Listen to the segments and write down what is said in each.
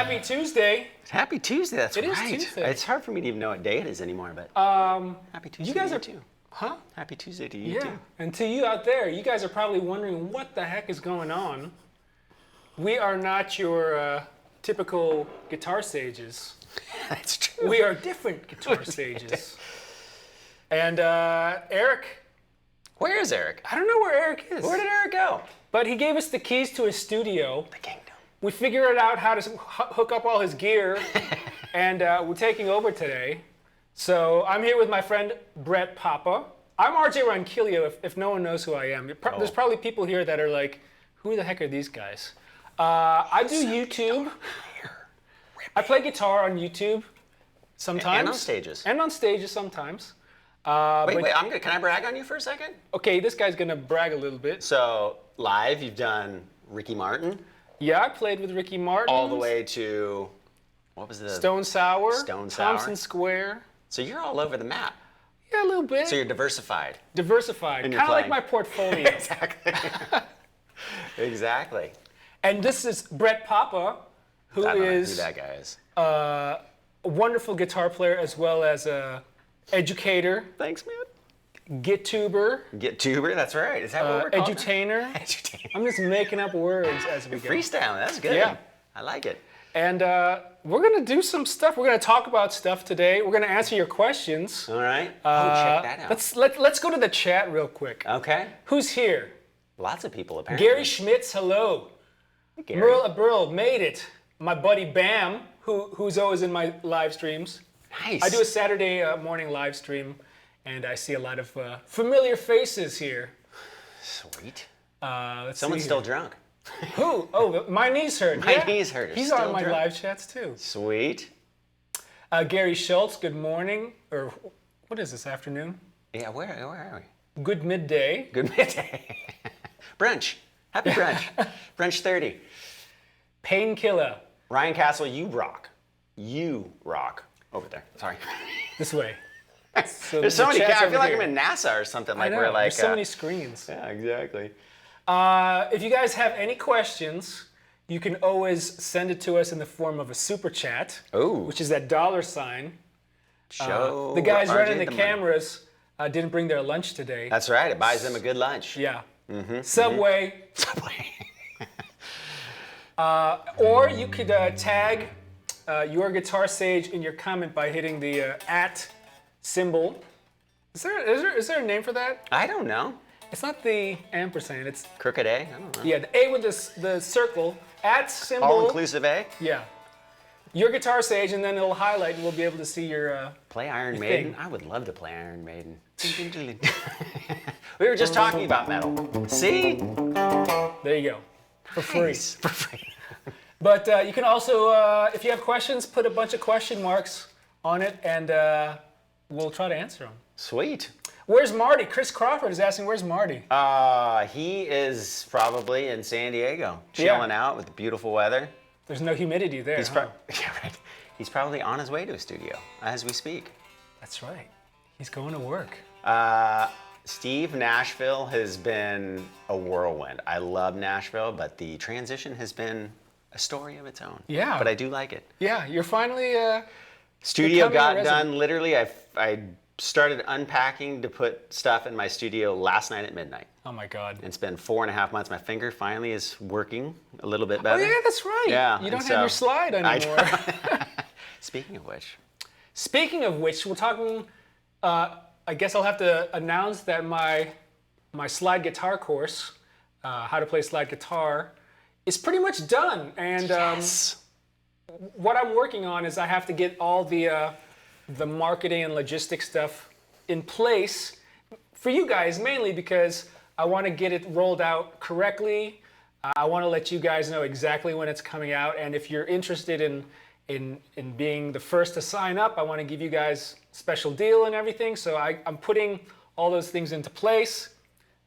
Happy Tuesday. Happy Tuesday, that's right. It is Tuesday. It's hard for me to even know what day it is anymore, but happy Tuesday you guys to are, you too. Huh? Happy Tuesday to you too. And to you out there, you guys are probably wondering what the heck is going on. We are not your typical guitar sages. That's true. We are different guitar sages. And Eric. Where is Eric? I don't know where Eric is. Where did Eric go? But he gave us the keys to his studio. The kingdom. We figured out how to hook up all his gear, and we're taking over today. So I'm here with my friend Brett Papa. I'm RJ Ronquillo, if no one knows who I am. There's probably people here that are like, who the heck are these guys? I do YouTube. I play guitar on YouTube sometimes. And on stages. And on stages sometimes. Wait, can I brag on you for a second? Okay, this guy's gonna brag a little bit. So, live, you've done Ricky Martin. Yeah, I played with Ricky Martin. All the way to, what was the? Stone Sour. Stone Sour. Thompson Square. So you're all over the map. Yeah, a little bit. So you're diversified. Diversified. Kind of like my portfolio. Exactly. Exactly. And this is Brett Papa, who I don't know is who that guy is. A wonderful guitar player as well as a educator. Thanks, man. Gituber. Gituber, that's right. Is that what we're calling edutainer. Edutainer. I'm just making up words as we go. Freestyling, that's good. Yeah. I like it. And we're going to do some stuff. We're going to talk about stuff today. We're going to answer your questions. All right. Check that out. Let's go to the chat real quick. Okay. Who's here? Lots of people, apparently. Gary Schmitz, hello. Hey, Gary. Merle Abril made it. My buddy Bam, who's always in my live streams. Nice. I do a Saturday morning live stream, and I see a lot of familiar faces here. Sweet. Someone's still drunk. Who? Oh, my knees hurt. My knees hurt. He's still on my drunk. live chats too. Sweet. Gary Schultz, good morning. Or what is this, afternoon? Yeah, where are we? Good midday. Good midday. Brunch. Happy brunch. Brunch 30. Painkiller. Ryan Castle, you rock. You rock. Over there. Sorry. This way. So There's so the many chat's cameras. I over feel like here. I'm in NASA or something. I Like know, we're like. there's so many screens. Yeah, exactly. If you guys have any questions, you can always send it to us in the form of a super chat, Ooh. which is that $sign. Show The guys RJ running the money. cameras didn't bring their lunch today. That's right. It buys them a good lunch. Yeah. Subway. Subway. Or you could tag YourGuitarSage in your comment by hitting the @ symbol. Is there a name for that? I don't know. It's not the ampersand. It's Crooked A? I don't know. yeah, the A with the circle @ symbol. All inclusive A? Yeah. YourGuitarSage, and then it'll highlight, and we'll be able to see your. Play Iron Your Maiden? thing. I would love to play Iron Maiden. We were just talking about metal. See? There you go, for free. Nice. For free. But you can also, if you have questions, put a bunch of question marks on it, and we'll try to answer them. Sweet. Where's Marty? Chris Crawford is asking, where's Marty? He is probably in San Diego, Yeah. chilling out with the beautiful weather. There's no humidity there. He's huh? yeah, right. He's probably on his way to a studio as we speak. That's right. He's going to work. Steve, Nashville has been a whirlwind. I love Nashville, but the transition has been a story of its own. Yeah. But I do like it. Yeah, you're finally. Studio becoming a got resident. done literally. I started unpacking to put stuff in my studio last night at midnight. Oh my God. It's been 4.5 months. My finger finally is working a little bit Oh better. yeah, that's right. Yeah, You don't and have your so- slide I anymore. Speaking of which, Speaking of which, we're talking. I guess I'll have to announce that my slide guitar course, how to play slide guitar, is pretty much done. And what I'm working on is I have to get all the marketing and logistics stuff in place for you guys, mainly because I want to get it rolled out correctly. I want to let you guys know exactly when it's coming out, and if you're interested in being the first to sign up, I want to give you guys a special deal and everything. So I'm putting all those things into place.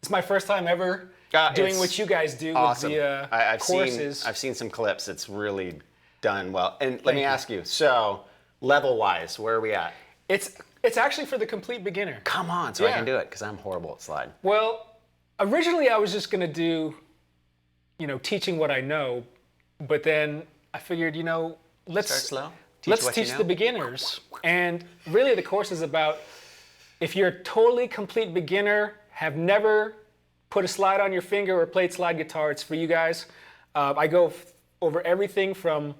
It's my first time ever doing it's what you guys do awesome. with the I've courses. I've seen some clips. It's really done well. And let me you. ask you. So, level-wise, where are we at? It's actually for the complete beginner. Come on, so I Yeah. can do it because I'm horrible at slide. Well, originally I was just gonna do, teaching what I know, but then I figured, let's Start slow. Let's what you teach know. the beginners. And really the course is about if you're a totally complete beginner, have never put a slide on your finger or played slide guitar, it's for you guys. I go over everything from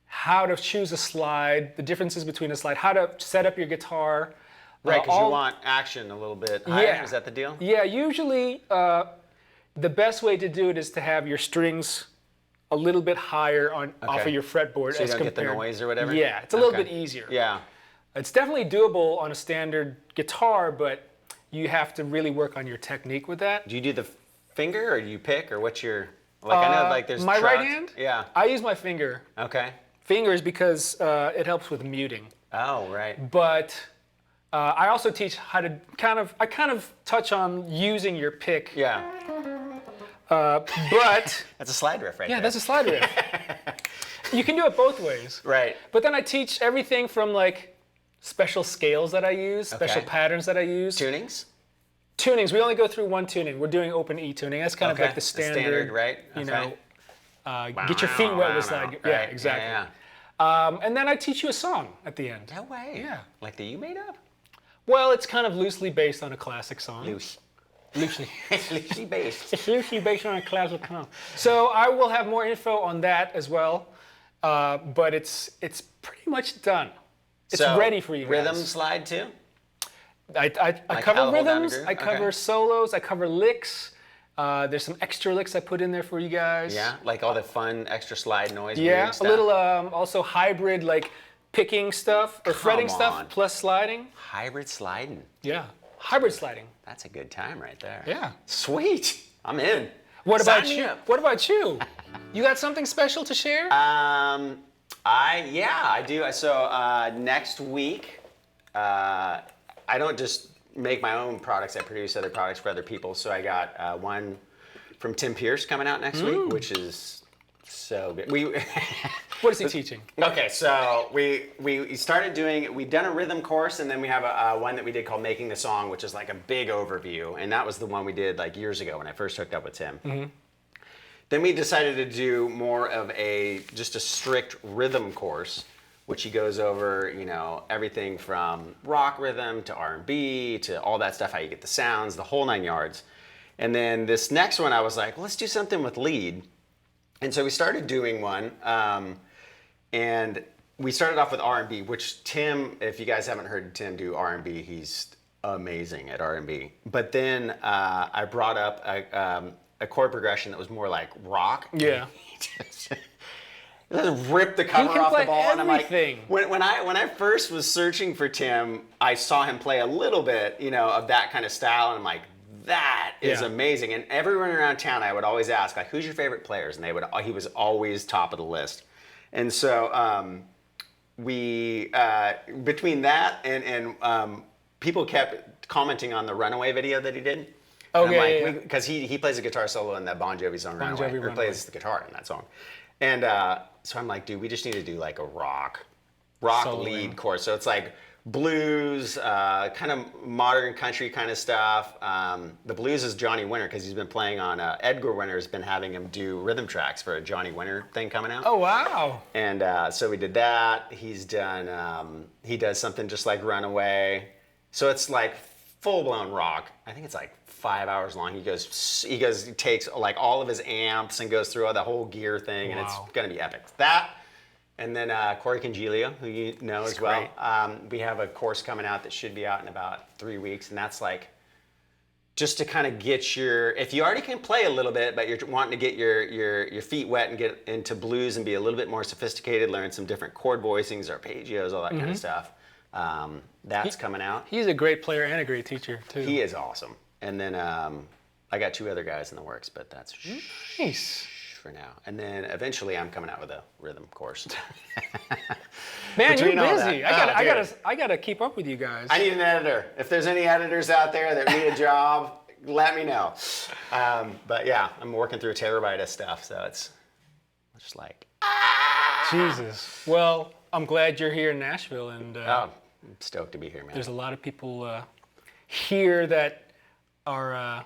how to choose a slide, the differences between a slide, how to set up your guitar. Right, because you all- want action a little bit higher. Yeah. Is that the deal? Yeah, usually the best way to do it is to have your strings a little bit higher off Okay. of your fretboard So you as don't get the compared. noise or whatever? Yeah, it's a little Okay. bit easier. Yeah. It's definitely doable on a standard guitar, but you have to really work on your technique with that. Do you do the finger or do you pick or what's your I know like there's my right trucks. hand? Yeah. I use my finger. Okay. Fingers because it helps with muting. Oh, right. But I also teach how to kind of touch on using your pick. Yeah. But That's a slide riff right there. yeah, that's a slide riff. You can do it both ways. Right. But then I teach everything from like special scales that I use, special Okay. patterns that I use. Tunings? Tunings, we only go through one tuning. We're doing open E tuning. That's kind of like the standard, right? you Okay. know, get your feet wet with slide. Yeah, Right. exactly. Yeah. And then I teach you a song at the end. No way. Yeah. Like the you made up? Well, it's kind of loosely based on a classic song. Loose. Loosely. Loosely based. It's loosely based on a classic song. So I will have more info on that as well. But it's pretty much done. It's So, ready for you Rhythm guys. slide too? I Like cover how to hold down a rhythms, groove? I cover Okay. solos, I cover licks. There's some extra licks I put in there for you guys. Yeah. Like all the fun extra slide noise. Yeah, weird a stuff. little also hybrid like picking stuff or fretting on. stuff plus sliding. Hybrid sliding. Yeah, hybrid sliding. That's a good time right there. Yeah. Sweet. I'm in. What Sign about me you? up. What about you? You got something special to share? I do. So next week, I don't just make my own products. I produce other products for other people. So I got one from Tim Pierce coming out next week, which is So good. What is he teaching? Okay, so we started doing, we'd done a rhythm course, and then we have a one that we did called Making the Song, which is like a big overview, and that was the one we did like years ago when I first hooked up with Tim. Mm-hmm. Then we decided to do more of just a strict rhythm course, which he goes over, you know, everything from rock rhythm to R&B to all that stuff, how you get the sounds, the whole 9 yards. And then this next one, I was like, well, let's do something with lead. And so we started doing one, and we started off with R&B, which Tim, if you guys haven't heard Tim do R&B, he's amazing at R&B. But then I brought up a chord progression that was more like rock. Yeah. Just ripped the cover off the ball, everything. and I'm like, when I first was searching for Tim, I saw him play a little bit, you know, of that kind of style, and I'm like, that is amazing. And everyone around town, I would always ask, like, who's your favorite players? And he was always top of the list. And so we between that and people kept commenting on the Runaway video that he did. Oh, and yeah, because he plays a guitar solo in that Bon Jovi song, Runaway, or plays the guitar in that song. And so I'm like, dude, we just need to do like a rock solo lead course. So it's like blues, kind of modern country kind of stuff. The blues is Johnny Winter, because he's been playing on, Edgar Winter's been having him do rhythm tracks for a Johnny Winter thing coming out. Oh, wow. And so we did that. He's done, he does something just like Runaway. So it's like full-blown rock. I think it's like 5 hours long. He takes like all of his amps and goes through all the whole gear thing, and it's gonna be epic. That, and then Corey Congelia, who you know as well. We have a course coming out that should be out in about 3 weeks, and that's like just to kind of get if you already can play a little bit, but you're wanting to get your feet wet and get into blues and be a little bit more sophisticated, learn some different chord voicings, arpeggios, all that kind of stuff. That's coming out. He's a great player and a great teacher, too. He is awesome. And then I got 2 other guys in the works, but that's nice for now. And then eventually I'm coming out with a rhythm course. Man, you're busy. I gotta keep up with you guys. I need an editor. If there's any editors out there that need a job, let me know. But yeah, I'm working through a terabyte of stuff, so it's just like Jesus. Well, I'm glad you're here in Nashville, and I'm stoked to be here, man. There's a lot of people here that are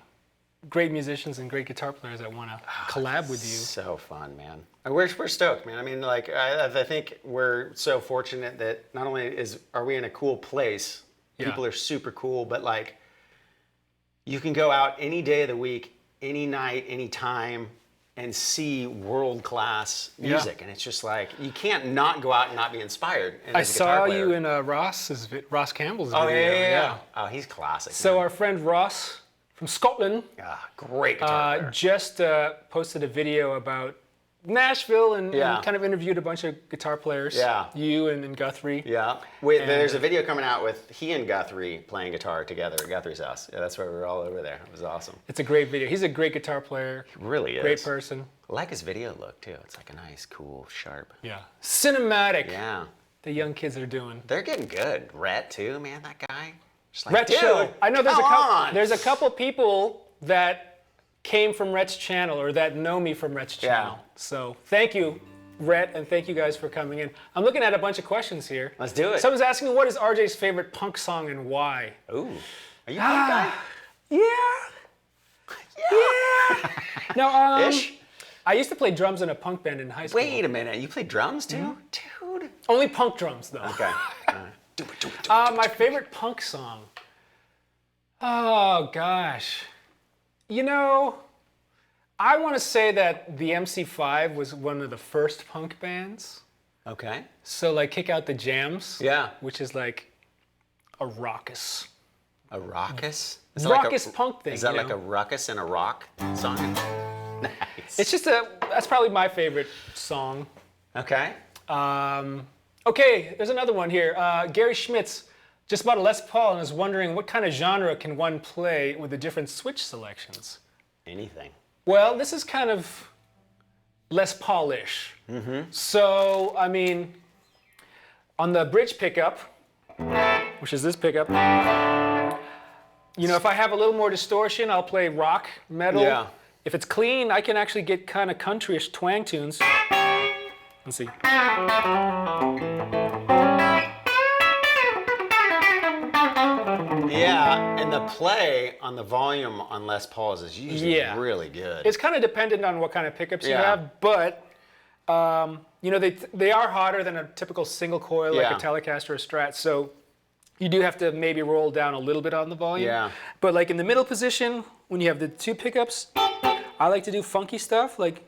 great musicians and great guitar players that want to collab with you. So fun, man. We're stoked, man. I mean, like, I think we're so fortunate that not only are we in a cool place, people are super cool, but like, you can go out any day of the week, any night, any time, and see world-class music. And it's just like, you can't not go out and not be inspired. And I saw you in Ross Campbell's video. Yeah. Oh, he's classic. So man. Our friend Ross from Scotland great guitar player. just posted a video about Nashville and kind of interviewed a bunch of guitar players. Yeah. You and Guthrie. Yeah. There's a video coming out with he and Guthrie playing guitar together at Guthrie's house. Yeah, that's why we were all over there. It was awesome. It's a great video. He's a great guitar player. He really is. Great person. I like his video look too. It's like a nice, cool, sharp. Yeah. Cinematic. Yeah. The young kids are doing. They're getting good. Rhett too, man, that guy. Just like, Rhett dude, show. I know there's a couple people that came from Rhett's channel or that know me from Rhett's channel. Yeah. So thank you, Rhett, and thank you guys for coming in. I'm looking at a bunch of questions here. Let's do it. Someone's asking, what is RJ's favorite punk song and why? Ooh. Are you a punk guy? Yeah. No, Ish? I used to play drums in a punk band in high school. Wait a minute. You play drums too? Dude. Only punk drums, though. Okay. Do it. My favorite punk song. Oh, gosh. You know, I want to say that the MC5 was one of the first punk bands. Okay. So, like, Kick Out the Jams. Yeah. Which is like a raucous. A raucous? Raucous punk thing. Is that like a ruckus and a rock song? Nice. It's just that's probably my favorite song. Okay. Okay, there's another one here. Gary Schmitz just bought a Les Paul and is wondering what kind of genre can one play with the different switch selections? Anything. Well, this is kind of Les Paul-ish. So, I mean, on the bridge pickup, which is this pickup, you know, if I have a little more distortion, I'll play rock, metal. Yeah. if it's clean, I can actually get kind of countryish twang tunes. Let's see. Yeah, and the play on the volume on Les Pauls is usually really good. It's kind of dependent on what kind of pickups you Yeah. have, but you know, they are hotter than a typical single coil like a Telecaster or Strat, so you do have to maybe roll down a little bit on the volume. Yeah. But like in the middle position, when you have the two pickups, I like to do funky stuff like.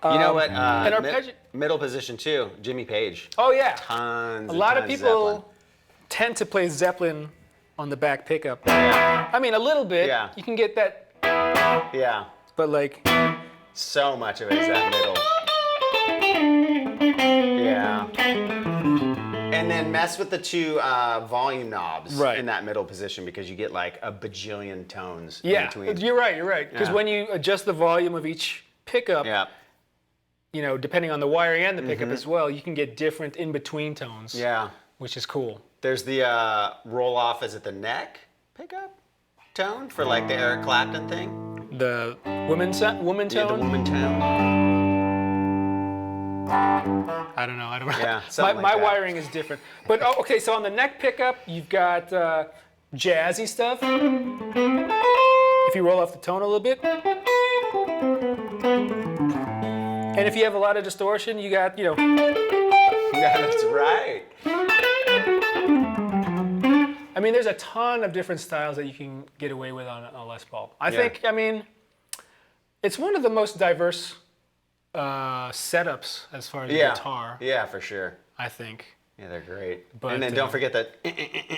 You know what? and arpeggi- middle position too, Jimmy Page. Oh yeah. Tons. A lot of tons people Zeppelin. tend to play Zeppelin on the back pickup. I mean, a little bit. Yeah. You can get that, Yeah. but like. So much of it is that middle. Yeah. And then mess with the two volume knobs in that middle position because you get like a bajillion tones in between. You're right. Because when you adjust the volume of each pickup, you know, depending on the wiring and the pickup as well, you can get different in-between tones. Yeah. Which is cool. There's the roll-off, is it the neck pickup tone for like the Eric Clapton thing? The woman tone? Yeah, the woman tone. I don't know. Yeah, my wiring is different. But okay, so on the neck pickup, you've got jazzy stuff. If you roll off the tone a little bit. And if you have a lot of distortion, you got, you know. Yeah, that's right. I mean, there's a ton of different styles that you can get away with on a Les Paul. I think, I mean, it's one of the most diverse setups as far as guitar. Yeah, for sure. I think. Yeah, they're great. But, and then don't forget that.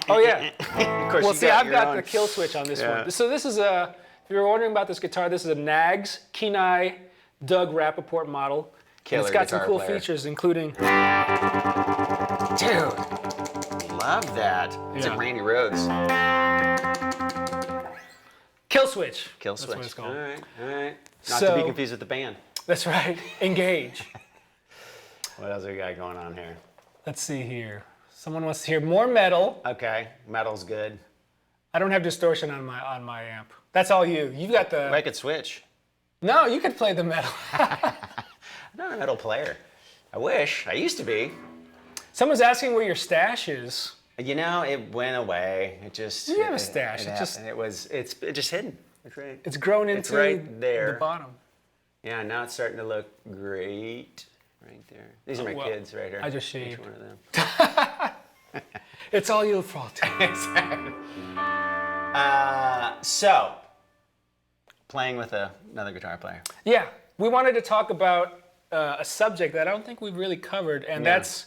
Oh yeah. Of course, Well, see, I've got own. the kill switch on this one. So this is a. If you're wondering about this guitar, this is a Nags Kenai Doug Rappaport model. Killer and it's got some guitar cool player. features, including. Dude, love that. It's a Randy Rhoads. Kill switch. Kill switch. That's what it's called. All right. Not to be confused with the band. That's right. Engage. What else we got going on here? Let's see here. Someone wants to hear more metal. Okay, metal's good. I don't have distortion on my amp. That's all you. You've got the. I could switch. No, you could play the metal. I'm not a metal player. I wish. I used to be. Someone's asking where your stash is. You know, it went away. It just. You have a stash. It's just hidden. It's right. It's grown into It's right there. the bottom. Yeah, now it's starting to look great. Right there. These are my kids right here. I just shaved. Each one of them. It's all your fault. Exactly. So, playing with another guitar player. Yeah, we wanted to talk about a subject that I don't think we've really covered, and that's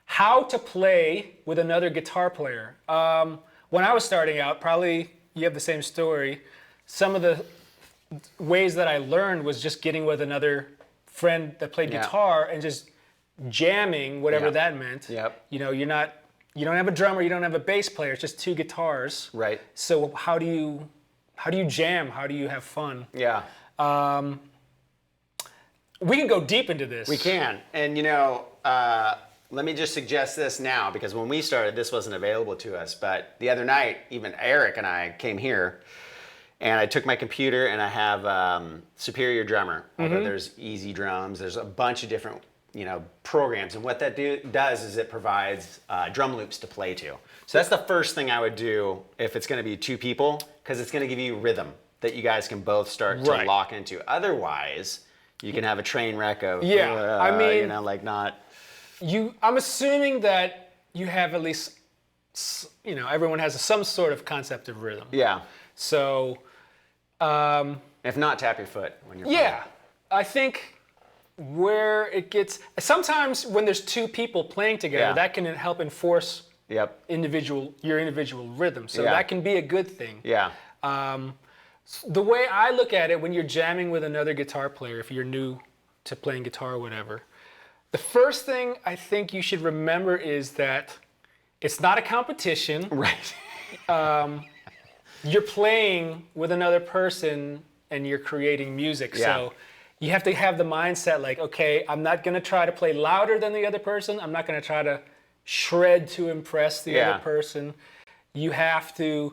how to play with another guitar player. When I was starting out, probably you have the same story. Some of the ways that I learned was just getting with another friend that played guitar and just jamming, whatever that meant. Yep. You know, you don't have a drummer, you don't have a bass player, it's just two guitars. Right. So how do you jam? How do you have fun? Yeah. We can go deep into this. We can. And you know, let me just suggest this now, because when we started, this wasn't available to us. But the other night, even Eric and I came here, and I took my computer and I have Superior Drummer. Although there's Easy Drums, there's a bunch of different programs. And what that does is it provides drum loops to play to. So that's the first thing I would do if it's going to be two people, because it's going to give you rhythm that you guys can both start to lock into. Otherwise, you can have a train wreck of, I mean, I'm assuming that you have at least, everyone has some sort of concept of rhythm. Yeah. So, if not, tap your foot when you're playing. Yeah, I think where it gets, sometimes when there's two people playing together, that can help enforce your individual rhythm. So that can be a good thing. Yeah. The way I look at it, when you're jamming with another guitar player, if you're new to playing guitar or whatever, the first thing I think you should remember is that it's not a competition. Right. You're playing with another person and you're creating music. Yeah. So you have to have the mindset like, okay, I'm not going to try to play louder than the other person. I'm not going to try to shred to impress the other person. you have to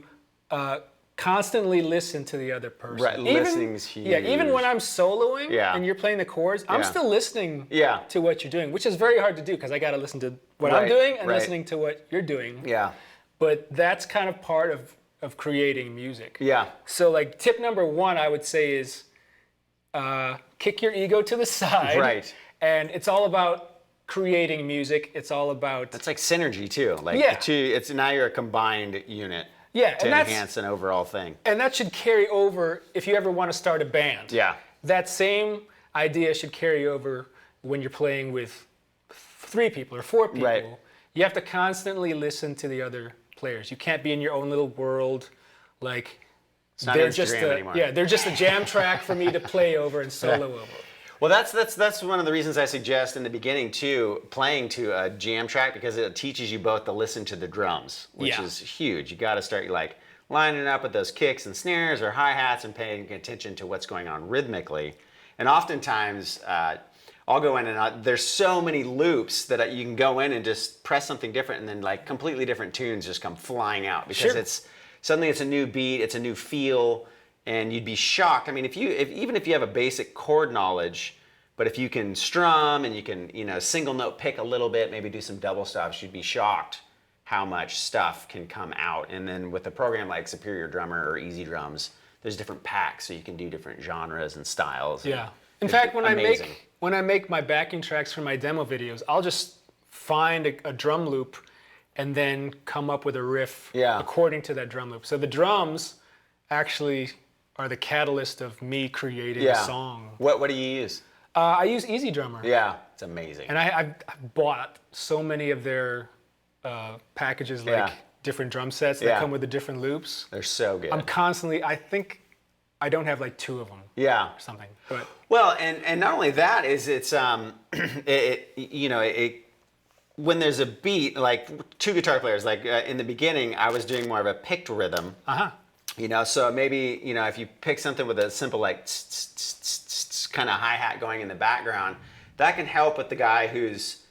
constantly listen to the other person. Right, listening's huge. Yeah, even when I'm soloing Yeah. and you're playing the chords, I'm Yeah. still listening Yeah. to what you're doing, which is very hard to do because I got to listen to what I'm Right, doing and right. listening to what you're doing. Yeah. But that's kind of part of creating music. Yeah. So like tip number one, I would say is kick your ego to the side. Right. And it's all about creating music. It's all about It's like synergy too. Like Yeah. the two, it's now you're a combined unit yeah, to and that's enhance an overall thing. and that should carry over if you ever want to start a band. Yeah. That same idea should carry over when you're playing with 3 people or 4 people. Right. You have to constantly listen to the other players. You can't be in your own little world like not they're Instagram just anymore. they're just a jam track for me to play over and solo over. Well, that's one of the reasons I suggest in the beginning too, playing to a jam track, because it teaches you both to listen to the drums, which Yeah. is huge. You got to start like lining up with those kicks and snares or hi-hats and paying attention to what's going on rhythmically. And oftentimes, I'll go in and there's so many loops that you can go in and just press something different, and then like completely different tunes just come flying out because Sure. suddenly it's a new beat, it's a new feel. And you'd be shocked. I mean, even if you have a basic chord knowledge, but if you can strum and you can, single note pick a little bit, maybe do some double stops, you'd be shocked how much stuff can come out. And then with a program like Superior Drummer or Easy Drums, there's different packs, so you can do different genres and styles. Yeah. In It's fact, when amazing. I make my backing tracks for my demo videos, I'll just find a drum loop and then come up with a riff Yeah. according to that drum loop. So the drums actually are the catalyst of me creating a song. What do you use? I use Easy Drummer. Yeah, it's amazing. And I've bought so many of their packages, like Yeah. different drum sets that Yeah. come with the different loops. They're so good. I think I don't have like 2 of them Yeah. or something. But Well, and not only that is it's when there's a beat, like 2 guitar players, like in the beginning, I was doing more of a picked rhythm. So maybe, if you pick something with a simple like kind of hi-hat going in the background, that can help with the guy who's,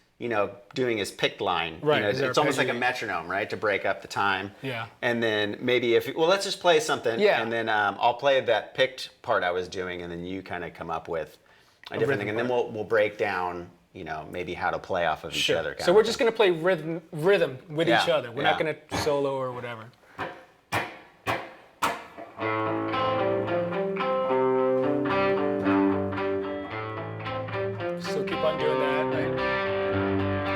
doing his picked line. Right, It's almost like a arpeggiating. metronome, right? To break up the time. Yeah. And then maybe let's just play something. Yeah. And then I'll play that picked part I was doing, and then you kind of come up with a different thing. And then we'll break down, maybe how to play off of each other. kind So of we're thing. just gonna play rhythm with each Yeah, other. We're not yeah. gonna solo or whatever. So keep on doing that, right?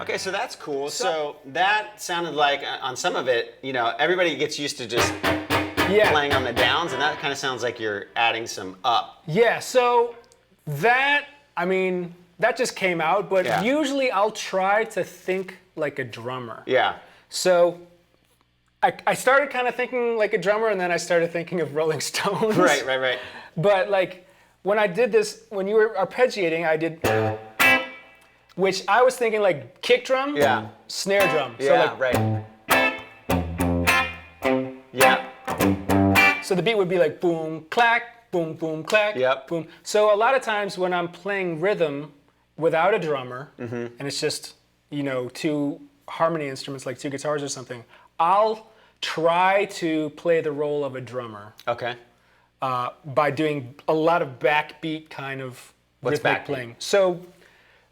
Okay, so that's cool. So that sounded like on some of it, everybody gets used to just Yeah. playing on the downs, and that kind of sounds like you're adding some up. Yeah, so that just came out, but Yeah. usually I'll try to think like a drummer. Yeah. So I started kind of thinking like a drummer, and then I started thinking of Rolling Stones. Right. But like when I did this, when you were arpeggiating, I did, which I was thinking like kick drum, Yeah. snare drum. So Yeah, like, right. Yeah. so the beat would be like boom, clack, boom, boom, clack, Yep. boom. So a lot of times when I'm playing rhythm without a drummer, Mm-hmm. and it's just 2 harmony instruments like 2 guitars or something, I'll try to play the role of a drummer Okay. by doing a lot of backbeat kind of What's rhythmic backbeat? playing. So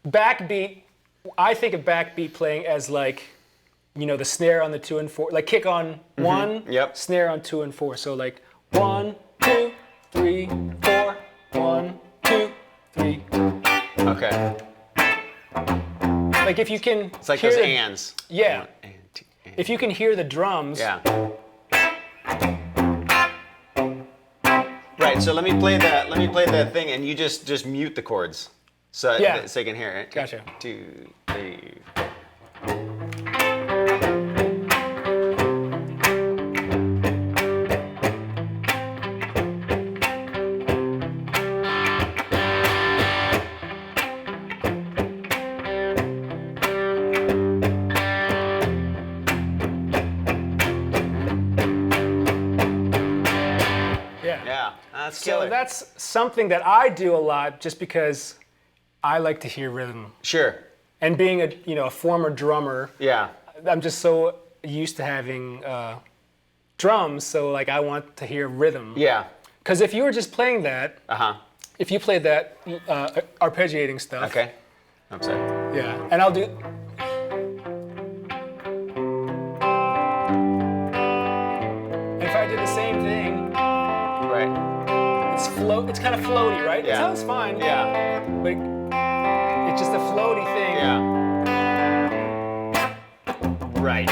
backbeat, I think of backbeat playing as like, the snare on the 2 and 4, like kick on 1, Yep. snare on 2 and 4. So like 1, 2, 3, 4, 1, 2, 3. Okay. Like if you can It's like hear those the, ands. Yeah. 1 and 2 and. If you can hear the drums, Yeah. Right. So let me play the thing, and you just mute the chords, so Yeah. so you can hear it. Gotcha. 2, 3. Yeah. Yeah. That's So killer. that's something that I do a lot just because I like to hear rhythm. Sure. And being a former drummer, Yeah. I'm just so used to having drums, so like I want to hear rhythm. Yeah. Because if you were just playing that, Uh-huh. if you played that arpeggiating stuff, Okay. I'm sorry. yeah, and I'll do. If I did the same thing, Right. it's kind of floaty, right? It Yeah. sounds fine, Yeah. but it's just a floaty thing. Yeah. Right.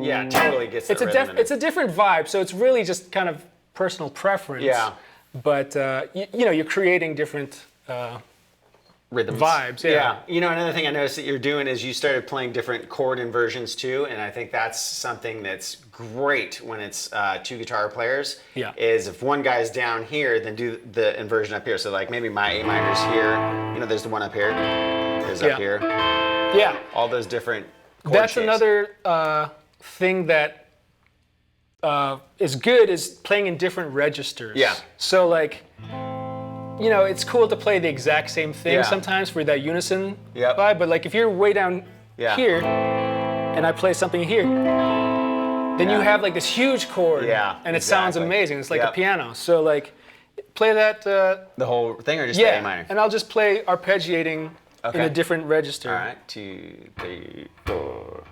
Yeah, totally gets It's that a rhythm in it. it's a different vibe, so it's really just kind of personal preference. Yeah. But you're creating different Rhythms. vibes. Yeah. You know, another thing I noticed that you're doing is you started playing different chord inversions too, and I think that's something that's great when it's two guitar players. Yeah. Is if one guy's down here, then do the inversion up here. So like maybe my A minor's here. You know, there's the one up here. There's Yeah. up here. Yeah. All those different chord That's shapes. another thing that is good is playing in different registers. Yeah. So like, it's cool to play the exact same thing Yeah. sometimes for that unison Yep. vibe. But like if you're way down Yeah. here and I play something here, then you Yeah. have like this huge chord. Yeah, And it sounds exactly. amazing. It's like Yep. a piano. So like, play that. The whole thing or just the A minor? And I'll just play arpeggiating in Okay. a different register. All right, 2, 3, 4.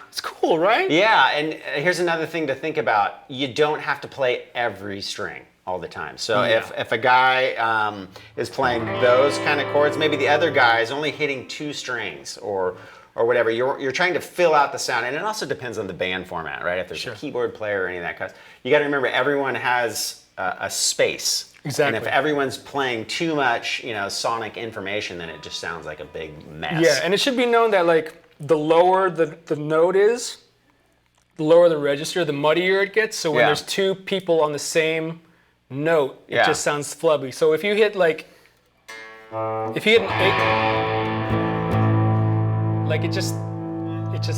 It's cool, right? Yeah, and here's another thing to think about. You don't have to play every string all the time. So Yeah. if a guy is playing those kind of chords, maybe the other guy is only hitting 2 strings or whatever. You're trying to fill out the sound, and it also depends on the band format, right? If there's Sure. a keyboard player or any of that kind of, you got to remember everyone has a space. Exactly. And if everyone's playing too much, sonic information, then it just sounds like a big mess. Yeah, and it should be known that like the lower the note is, the lower the register, the muddier it gets. So when Yeah. there's 2 people on the same note, it Yeah. just sounds flubby. So if you hit an 8, like it's just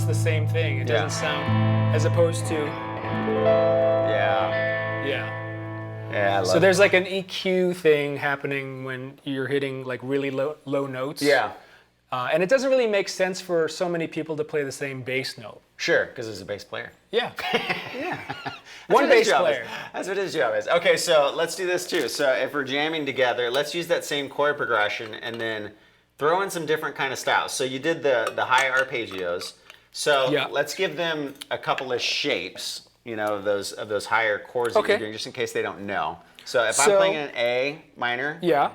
the same thing. It doesn't Yeah. sound, as opposed to, Yeah. yeah. Yeah, I love So there's like an EQ thing happening when you're hitting like really low notes. Yeah. And it doesn't really make sense for so many people to play the same bass note. Sure, because there's a bass player. Yeah. Yeah. That's One what his bass job player. is. That's what his job is. Okay, so let's do this too. So if we're jamming together, let's use that same chord progression and then throw in some different kind of styles. So you did the high arpeggios. So Yeah. let's give them a couple of shapes, of those higher chords that Okay. you're doing, just in case they don't know. So if I'm So- playing an A minor, Yeah.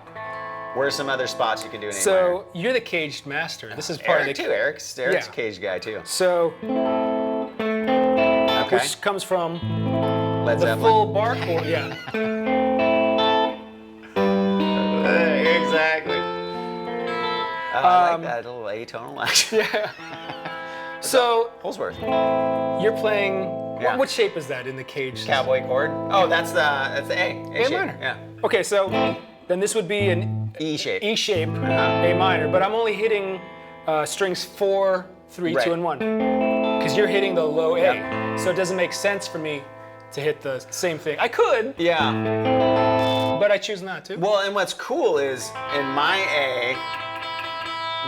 where are some other spots you can do an A minor? So you're the caged master. This is part Eric of the too. Eric's a Yeah. cage guy too. So Okay. which comes from Led the Zeppelin. full bar chord. Yeah. Exactly. I like that little atonal action. So Holsworth. you're playing. Yeah. What shape is that in the cage? Cowboy chord. Oh, that's the A. A shape. minor. Yeah. Okay, so then this would be an E shape. E shape, A minor, but I'm only hitting strings 4, 3, Right. 2, and 1, because you're hitting the low A. Yep. So it doesn't make sense for me to hit the same thing. I could, Yeah. but I choose not to. Well, and what's cool is in my A,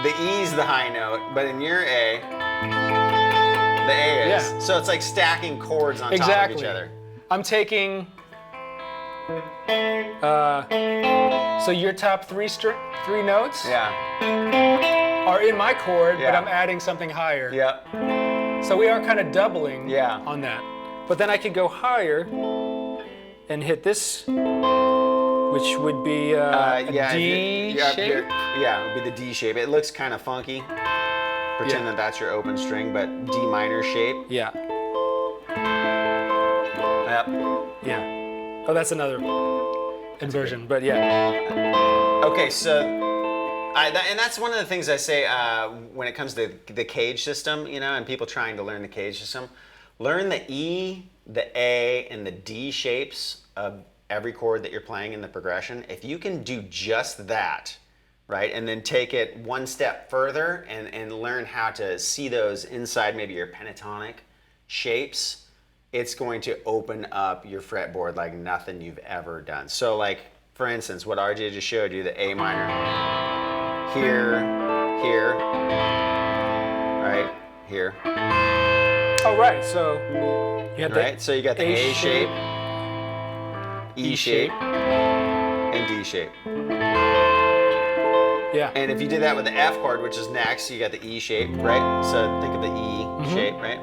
the E's the high note, but in your A, the A is. Yeah. So it's like stacking chords on top of Exactly. each other. I'm taking. So your top three notes Yeah. are in my chord, but Yeah. I'm adding something higher. Yep. So we are kind of doubling Yeah. on that. But then I could go higher and hit this, which would be a D shape. Yeah, it would be the D shape. It looks kind of funky. Pretend Yeah. that that's your open string, but D minor shape. Yeah, Yep. yeah. Oh, that's another inversion, but yeah. Okay, so And that's one of the things I say when it comes to the cage system, and people trying to learn the cage system. Learn the E, the A, and the D shapes of every chord that you're playing in the progression. If you can do just that, right, and then take it one step further and learn how to see those inside maybe your pentatonic shapes, it's going to open up your fretboard like nothing you've ever done. So like, for instance, what RJ just showed you, the A minor, here, here, right, here. Oh, right, so you had Right, so you got the A shape, E shape, and D shape. Yeah. And if you did that with the F chord, which is next, you got the E shape, right? So think of the E shape, right?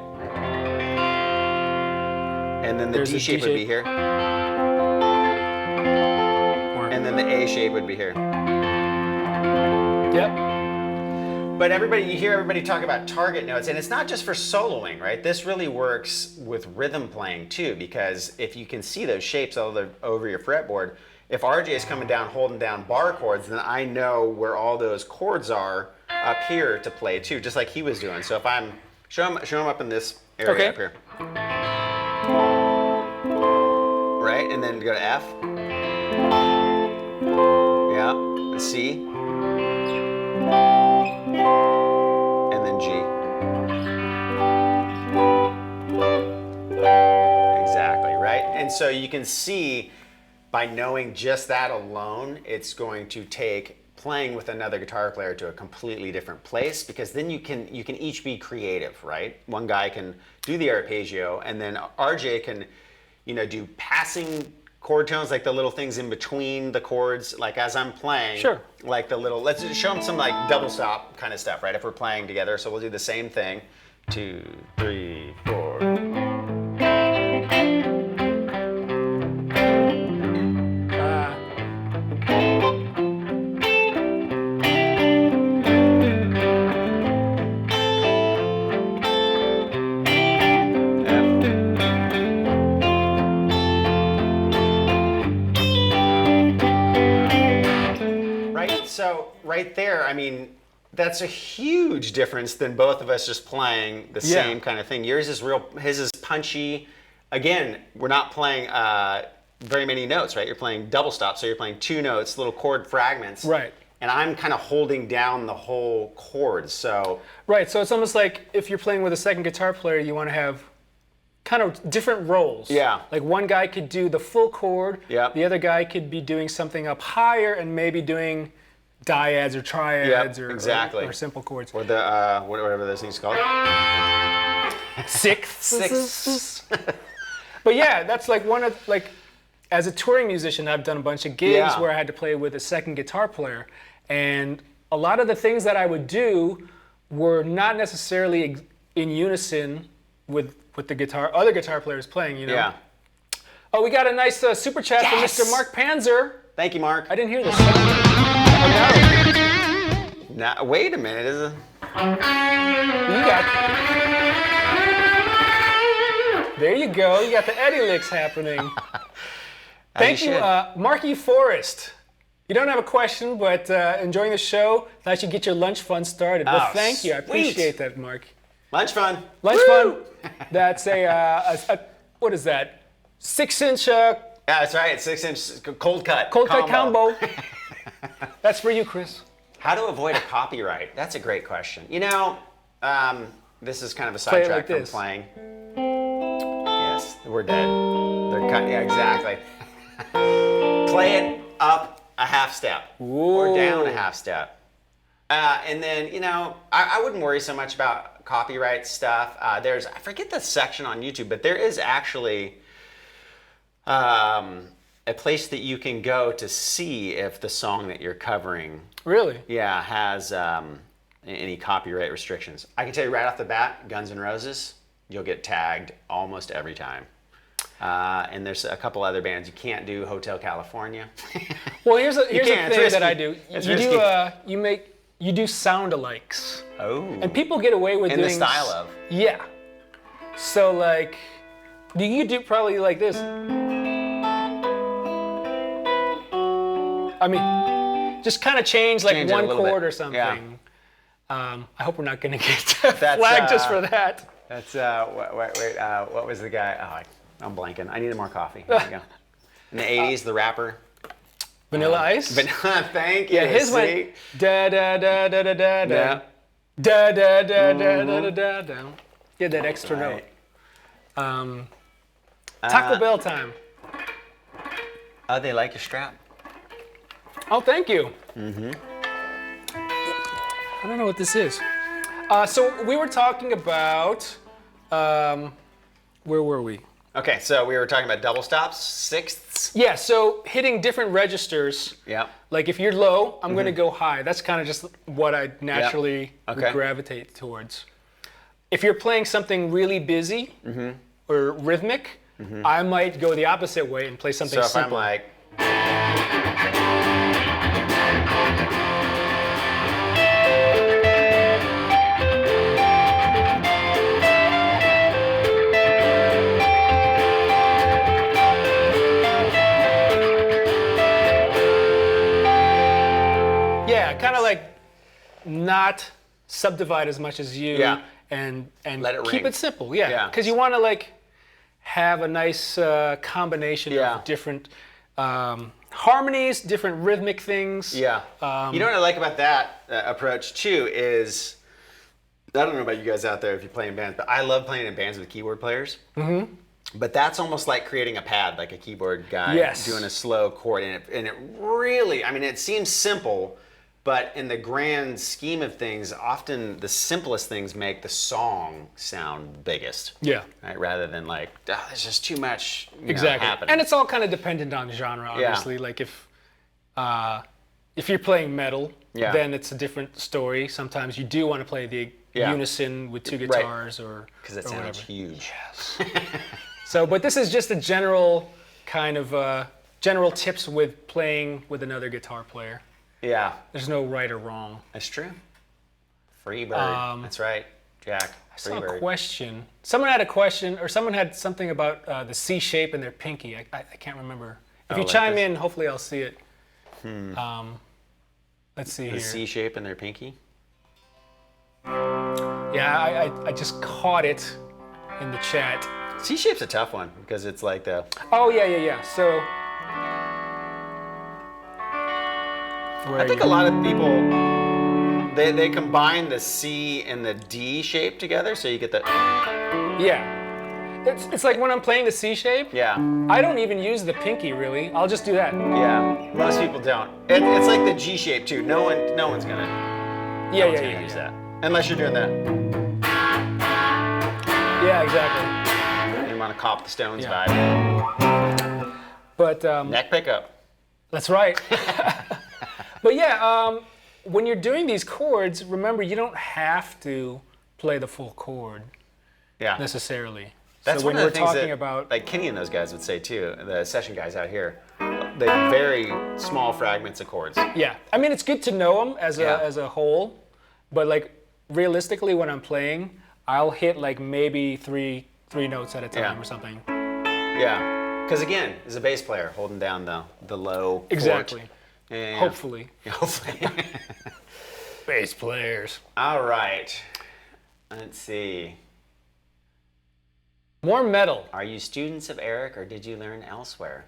And then the There's D the shape D would be shape. here. And then the A shape would be here. Yep. But you hear everybody talk about target notes, and it's not just for soloing, right? This really works with rhythm playing too, because if you can see those shapes over your fretboard, if RJ is coming down holding down bar chords, then I know where all those chords are up here to play too, just like he was doing. So if I'm show him up in this area up here, right, and then go to F, yeah, and C, and then G. Exactly, right? And so you can see by knowing just that alone, it's going to take playing with another guitar player to a completely different place, because then you can each be creative, right? One guy can do the arpeggio, and then RJ can, do passing chord tones, like the little things in between the chords, like as I'm playing. Sure. Like let's just show them some like double stop kind of stuff, right? If we're playing together, so we'll do the same thing. 2, 3, 4. So right there, I mean, that's a huge difference than both of us just playing the same kind of thing. Yours is his is punchy. Again, we're not playing very many notes, right? You're playing double stop, so you're playing 2 notes, little chord fragments. Right. And I'm kind of holding down the whole chord, so. Right, so it's almost like if you're playing with a second guitar player, you want to have kind of different roles. Yeah. Like one guy could do the full chord. Yep. The other guy could be doing something up higher and maybe doing dyads or triads or simple chords. Or the whatever those things called. Sixths. But yeah, that's like as a touring musician, I've done a bunch of gigs where I had to play with a second guitar player, and a lot of the things that I would do were not necessarily in unison with the other guitar players playing. Yeah. Oh, we got a nice super chat from Mr. Mark Panzer. Thank you, Mark. I didn't hear this sound. Now, wait a minute. You got. There you go. You got the Eddie licks happening. Thank you, Marky Forrest. You don't have a question, but enjoying the show. Thought you'd get your lunch fun started. Well, thank you. I appreciate that, Mark. Lunch fun. Lunch fun. That's what is that? 6-inch. Yeah, that's right. 6-inch cold cut. Cold cut combo. That's for you, Chris. How to avoid a copyright? That's a great question. This is kind of a sidetrack from playing. Yes, we're dead. They're cut. Yeah, exactly. Play it up a half step or down a half step. And then, I wouldn't worry so much about copyright stuff. I forget the section on YouTube, but there is actually a place that you can go to see if the song that you're covering has any copyright restrictions. I can tell you right off the bat, Guns N' Roses, you'll get tagged almost every time. And there's a couple other bands. You can't do Hotel California. Well, here's the thing that I do. You do sound-alikes. Oh. And people get away with doing... In the style of. Yeah. So, you do probably like this. I mean, just kind of change like Change it a one little chord bit. or something. Yeah. I hope we're not going to get flagged just for that. That's wait. What was the guy? Oh, I'm blanking. I needed more coffee. There you go. In the '80s, the rapper. Vanilla Ice? Thank you. Yeah, his See? went da da da da da da da. Yeah. Da da da da da da da da. Yeah, that extra Right. note. Taco Bell time. Oh, they like your strap. Oh, thank you. I don't know what this is. So we were talking about, where were we? Okay, so we were talking about double stops, sixths. Yeah, so hitting different registers. Yeah. Like if you're low, I'm going to go high. That's kind of just what I naturally Okay. would gravitate towards. If you're playing something really busy or rhythmic, I might go the opposite way and play something So if simple. I'm like, Yeah, kind of like not subdivide as much as you Yeah. and Let it keep ring. it simple. Yeah, Yeah. because you want to like have a nice combination Yeah. of different harmonies, different rhythmic things. yeah. You know what I like about that approach too is, I don't know about you guys out there if you play in bands, but I love playing in bands with keyboard players. Mm-hmm. But that's almost like creating a pad, like a keyboard guy Yes. doing a slow chord, and it really, I mean, it seems simple, but in the grand scheme of things, often the simplest things make the song sound biggest. Yeah. Right, rather than like, oh, there's just too much Exactly. happening. And it's all kind of dependent on genre, obviously. Like if you're playing metal, Yeah. then it's a different story. Sometimes you do want to play the Yeah. unison with two guitars or because it or sounds whatever. huge. So, but this is just a general kind of general tips with playing with another guitar player. Yeah, There's no right or wrong. that's true. Free bird. That's right, Jack. I Free saw a bird. question. Someone had a question, or someone had something about the C shape in their pinky. I can't remember. If you like chime this? in, hopefully I'll see it. Let's see The here. C shape in their pinky. Yeah, I just caught it in the chat. C shape's a tough one because it's like the. Oh yeah. So I think a lot of people they combine the C and the D shape together, so you get the. yeah. It's like when I'm playing the C shape, Yeah, I don't even use the pinky really. I'll just do that. yeah. Most people don't. It's like the G shape too. No one's gonna Yeah. use that unless you're doing that. Yeah, exactly. You want to cop the Stones Yeah. vibe. But Neck pickup. that's right. But yeah, when you're doing these chords, remember you don't have to play the full chord Yeah. necessarily. That's so one when of we're the things talking that, about like Kenny and those guys would say too, the session guys out here, they very small fragments of chords. yeah, I mean it's good to know them as Yeah. a whole, but like realistically when I'm playing, I'll hit like maybe three notes at a time Yeah. or something. Yeah, because again, as a bass player, holding down the low chord. Exactly. Yeah. Hopefully. Hopefully. Bass players. All right. Let's see. More metal. Are you students of Eric or did you learn elsewhere?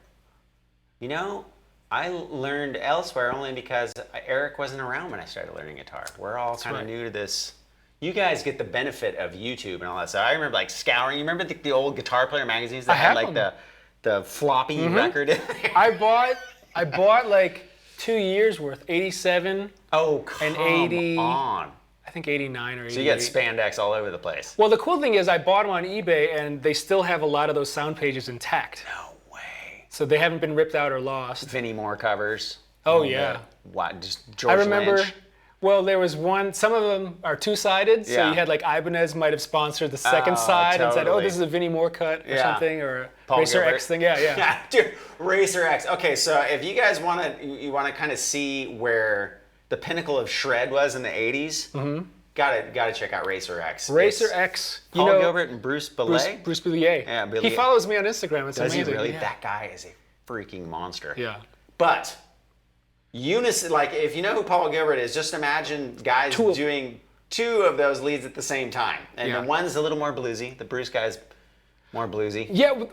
You know, I learned elsewhere only because Eric wasn't around when I started learning guitar. We're all kind of right. new to this. You guys get the benefit of YouTube and all that stuff. I remember like scouring. You remember the old Guitar Player magazines that I had have like them. the floppy record in there? I bought like 2 years worth, 87, Oh, come And 80. on. I think 89 or 88. So you got spandex all over the place. Well, the cool thing is I bought them on eBay and they still have a lot of those sound pages intact. No way. So they haven't been ripped out or lost. Vinnie Moore covers. Oh, All yeah. the- What? Just George I remember, Lynch. well, there was one, some of them are two-sided. So Yeah. you had like Ibanez might have sponsored the second side and said, oh, totally. this is a Vinnie Moore cut or Yeah. something, or a Paul Racer Gilbert. X thing. Yeah. Yeah, dude, Racer X. Okay, so if you guys want to, you want to kind of see where the pinnacle of shred was in the '80s. Gotta check out Racer X. Racer It's X. Paul you know, Gilbert and Bruce Belay. Bruce Billier. Yeah, He Billier. follows me on Instagram. It's Does he amazing. really? Yeah. That guy is a freaking monster. Yeah. But unison. Like if you know who Paul Gilbert is, just imagine guys doing two of those leads at the same time. And the one's a little more bluesy. The Bruce guy's more bluesy. Yeah,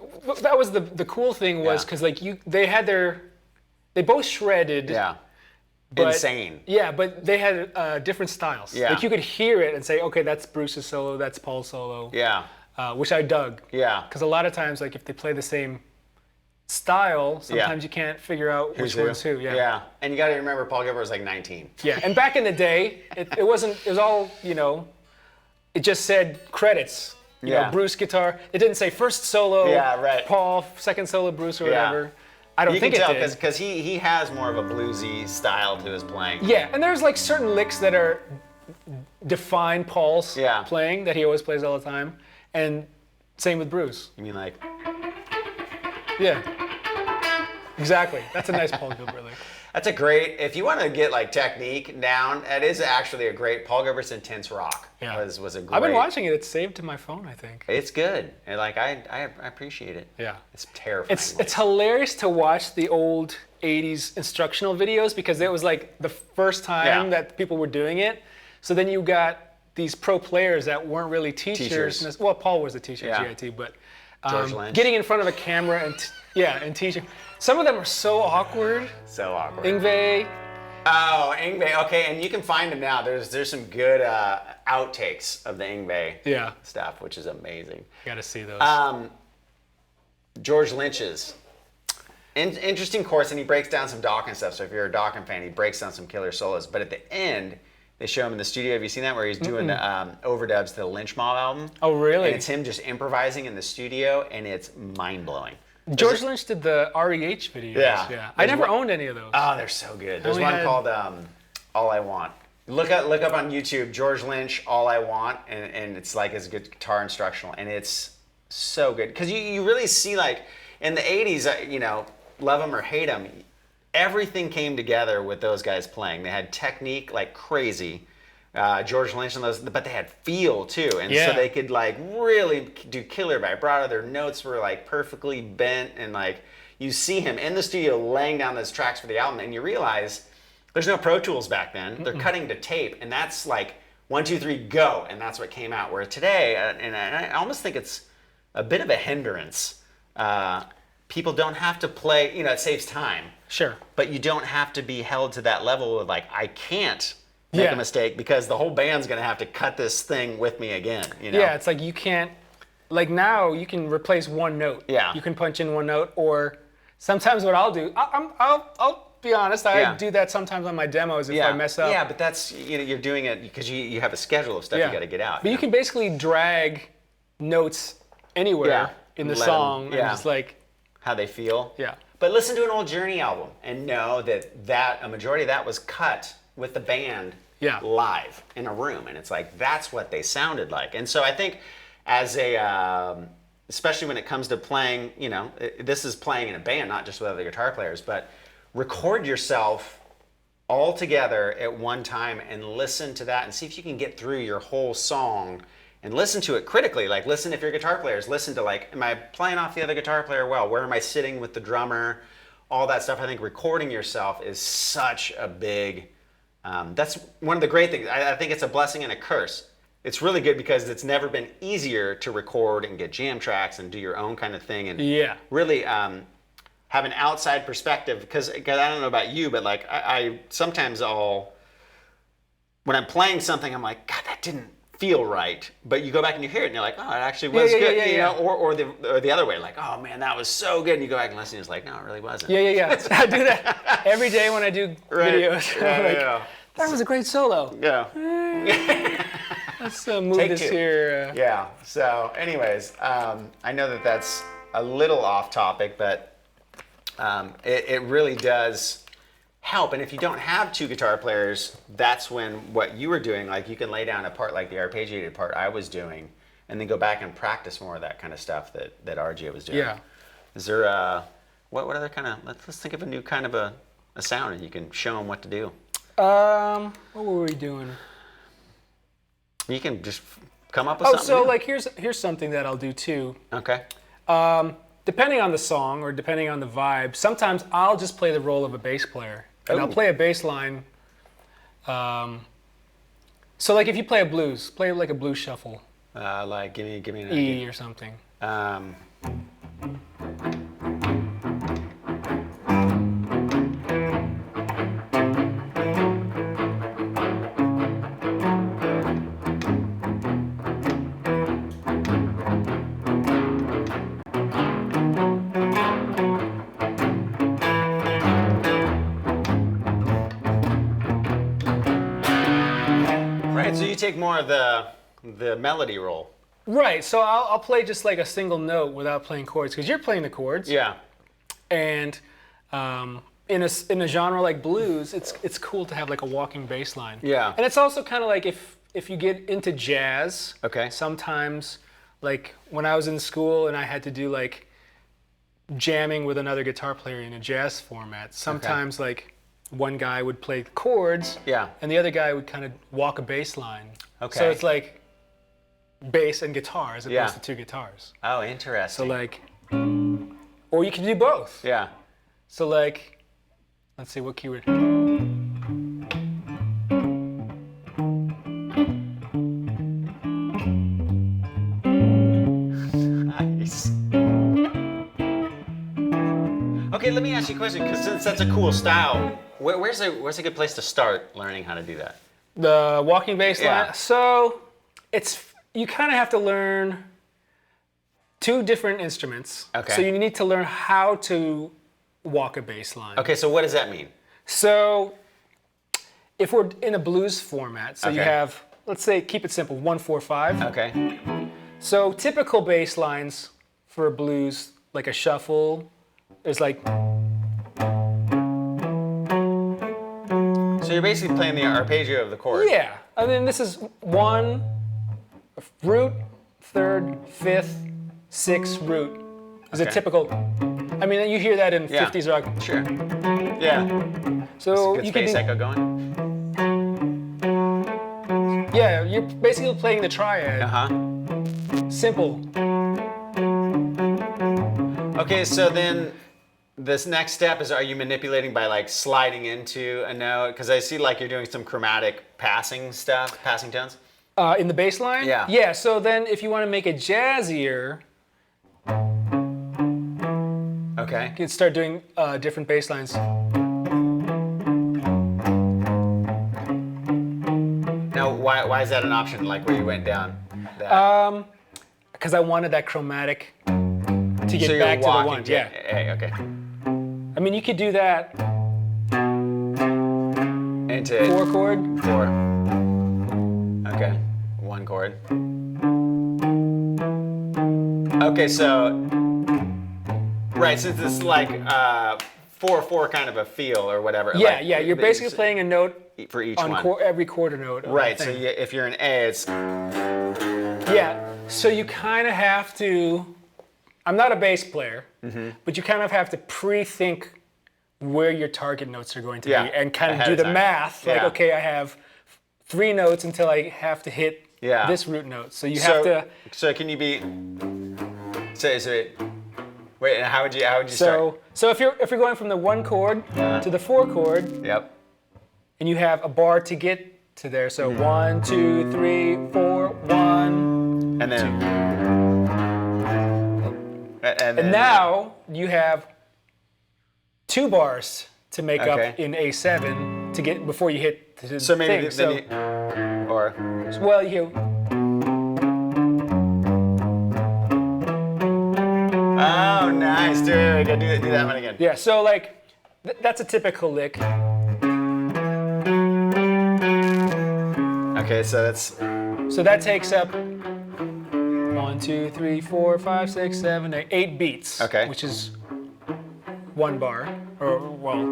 that was the cool thing was because like they both shredded. Yeah. But, insane. Yeah, but they had different styles. Yeah. Like you could hear it and say, okay, that's Bruce's solo, that's Paul's solo. Yeah. Which I dug. Yeah. Because a lot of times, like if they play the same style, sometimes you can't figure out which one's who. Yeah. Yeah. And you got to remember, Paul Gilbert was like 19. Yeah. And back in the day, it wasn't. It was all it just said credits. You know, Bruce guitar. It didn't say first solo. Yeah. Right. Paul, second solo Bruce or whatever. I don't think you can it tell did. because he has more of a bluesy style to his playing. Yeah, and there's like certain licks that are define Paul's playing that he always plays all the time, and same with Bruce. You mean like? Yeah, exactly. That's a nice Paul Gilbert lick. That's a great. If you want to get like technique down, that is actually a great. Paul Gilbert's Intense Rock was a great. I've been watching it. It's saved to my phone, I think. It's good. And like I appreciate it. Yeah. It's terrifying. It's hilarious to watch the old 80s instructional videos because it was like the first time that people were doing it. So then you got these pro players that weren't really teachers. Well, Paul was a teacher at GIT, but George Lynch. getting in front of a camera and teaching. Some of them are so awkward. So awkward. Ingve. Oh, Ingve. Okay, and you can find them now. There's some good outtakes of the Ingve stuff, which is amazing. Got to see those. George Lynch's. Interesting course, and he breaks down some Dawkins stuff. So if you're a Dawkins fan, he breaks down some killer solos. But at the end, they show him in the studio. Have you seen that where he's doing the overdubs to the Lynch Mob album? Oh, really? And it's him just improvising in the studio, and it's mind-blowing. George Lynch did the REH videos. Yeah. I never owned any of those. Oh, they're so good. There's one called All I Want. Look up on YouTube, George Lynch, All I Want, and it's like his good guitar instructional, and it's so good. Because you really see, like, in the 80s, love them or hate them, everything came together with those guys playing. They had technique like crazy. George Lynch and those, but they had feel too, and so they could like really do killer vibrato. Their notes were like perfectly bent, and like you see him in the studio laying down those tracks for the album, and you realize there's no Pro Tools back then. They're cutting to tape, and that's like 1, 2, 3, go, and that's what came out. Where today, and I almost think it's a bit of a hindrance. People don't have to play. It saves time. Sure. But you don't have to be held to that level of like I can't make a mistake because the whole band's going to have to cut this thing with me again, Yeah, it's like you can't, like now you can replace one note. Yeah. You can punch in one note, or sometimes what I'll do, I'll be honest, I do that sometimes on my demos if I mess up. Yeah, but that's, you're doing it because you have a schedule of stuff you got to get out. But you can basically drag notes anywhere in the song and just like. How they feel. Yeah. But listen to an old Journey album and know that a majority of that was cut with the band live in a room, and it's like that's what they sounded like. And so I think as especially when it comes to playing, this is playing in a band, not just with other guitar players, but record yourself all together at one time and listen to that and see if you can get through your whole song and listen to it critically. Like listen, if you're guitar players, listen to like, am I playing off the other guitar player well? Where am I sitting with the drummer? All that stuff. I think recording yourself is such a big, that's one of the great things. I think it's a blessing and a curse. It's really good because it's never been easier to record and get jam tracks and do your own kind of thing and really have an outside perspective. Because I don't know about you, but like I sometimes when I'm playing something, I'm like, God, that didn't feel right, but you go back and you hear it and you're like, oh, it actually was good, or the other way, like, oh man, that was so good, and you go back and listen and it's like, no, it really wasn't. I do that every day when I do videos. That was a great solo. Let's move Take this two. here. So anyways, I know that's a little off topic, but it really does help. And if you don't have two guitar players, that's when what you were doing, like you can lay down a part like the arpeggiated part I was doing, and then go back and practice more of that kind of stuff that RJ was doing. Is there what other kind of, let's think of a new kind of a sound and you can show them what to do. What were we doing? You can just come up with something. So like here's something that I'll do too. Okay. Depending on the song or depending on the vibe, sometimes I'll just play the role of a bass player and I'll Ooh. play a bass line. So like if you play a blues, play like a blues shuffle, Like, give me an E idea. or something. Right. So you take more of the melody role. Right. So I'll play just like a single note without playing chords because you're playing the chords. Yeah. And in a genre like blues, it's cool to have like a walking bass line. Yeah. And it's also kind of like if you get into jazz. Okay. Sometimes, like when I was in school and I had to do like jamming with another guitar player in a jazz format. Sometimes like one guy would play chords. Yeah. And the other guy would kind of walk a bass line. Okay. So it's like bass and guitar as opposed Yeah. to two guitars. Oh, So interesting. like, or you can do both. Yeah. So like, let's see, what keyword? Nice. Okay, let me ask you a question, because since that's a cool style, where's a good place to start learning how to do that? The walking bass Yeah. line. So you kind of have to learn two different instruments. Okay. So you need to learn how to walk a bass line. Okay, so what does that mean? So if we're in a blues format, so you Okay. have, let's say, keep it simple, 1-4-5. Okay. So typical bass lines for a blues, like a shuffle, is like, So you're basically playing the arpeggio of the chord. yeah. I mean, this is 1, root, 3rd, 5th, 6th, root. Is a Okay. typical, I mean, you hear that in Yeah. 50s rock. Sure. Yeah. So Good you can space do, echo going. yeah, you're basically playing the triad. Uh-huh. Simple. Okay, so then this next step is, are you manipulating by like sliding into a note? Because I see like you're doing some chromatic passing stuff, passing tones. In the bass line? Yeah. Yeah, so then if you want to make it jazzier, Okay. you can start doing different bass lines. Now, why is that an option? Like where you went down? That? Because I wanted that chromatic to get so you're back to the walking one. to- Yeah. Hey, okay. I mean, you could do that Into 4 chord. 4. Okay. 1 chord. Okay, so right, since this is like 4/4 kind of a feel or whatever. Yeah, like, yeah. You're basically playing a note for each on one. every quarter note. of Right. the So thing. if you're an A, it's Yeah. So you kind of have to. I'm not a bass player, Mm-hmm. but you kind of have to pre-think where your target notes are going to Yeah, be and kind of ahead do of the time. math. Like, Yeah. okay, I have 3 notes until I have to hit Yeah. this root note. So you have to. So can you be? So wait. And how would you start? So if you're going from the 1 chord to the 4 chord, Yep. and you have a bar to get to there. So 1, 2, 3, 4, 1. And then. And then. And now you have 2 bars to make Okay. up in A7 to get before you hit the So maybe thing. or. Well, you. Oh, nice, dude. Go do that one again. Yeah. So like, that's a typical lick. Okay, so that's. So that takes up 1, 2, 3, 4, 5, 6, 7, 8, 8 beats. Okay. Which is 1 bar, or well,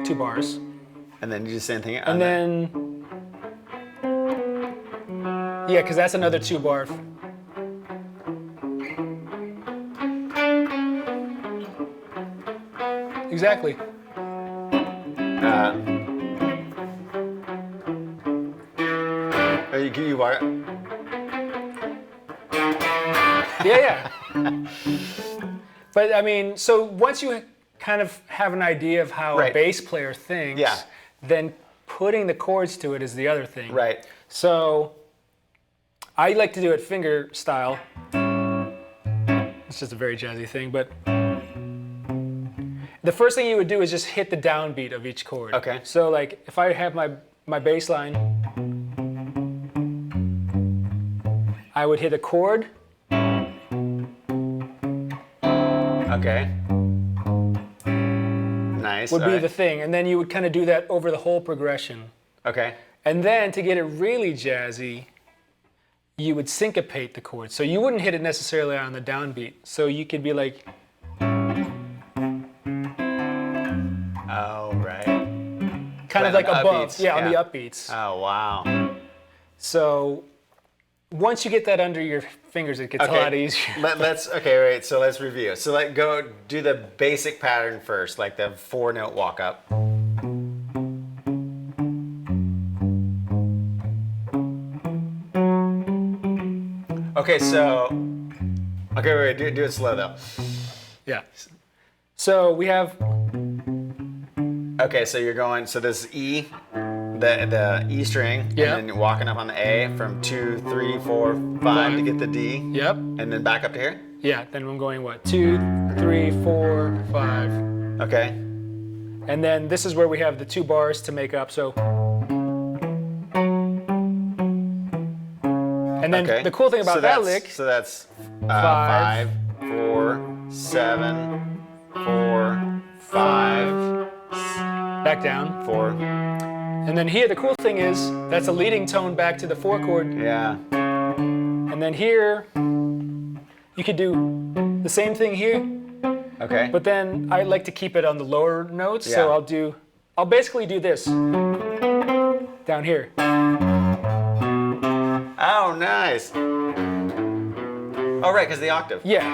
2 bars. And then you do the same thing. And then, yeah, because that's another 2 bar. Exactly. You are. Yeah, yeah. But I mean, so once you kind of have an idea of how a Right. bass player thinks, Yeah. then putting the chords to it is the other thing. Right. So I like to do it finger style. It's just a very jazzy thing, but the first thing you would do is just hit the downbeat of each chord. Okay. So like if I have my bass line, I would hit a chord. Okay. Nice. Would all be right. the thing, and then you would kind of do that over the whole progression. Okay. And then to get it really jazzy, you would syncopate the chords. So you wouldn't hit it necessarily on the downbeat. So you could be like, Oh, right. kind of But like on the above, upbeats, yeah, on the yeah. upbeats. Oh, wow. So once you get that under your fingers, it gets a lot easier. So let's review. So go do the basic pattern first, like the 4-note walk up. Okay, so wait, do it slow though. Yeah. So we have, Okay, so you're going, so this E, the E string, Yeah. and then walking up on the A from 2, 3, 4, 5 to get the D, yep. and then back up to here. Yeah, then I'm going what? 2, 3, 4, 5. Okay. And then this is where we have the 2 bars to make up. So, and then Okay. the cool thing about So that that's- lick, So that's 5, 5, 4, 7, 4, 5, back down. 4. And then here, the cool thing is that's a leading tone back to the 4 chord. Yeah. And then here, you could do the same thing here, Okay. but then I like to keep it on the lower notes. Yeah. So I'll basically do this down here. Oh, nice. Oh, right, because the octave. Yeah.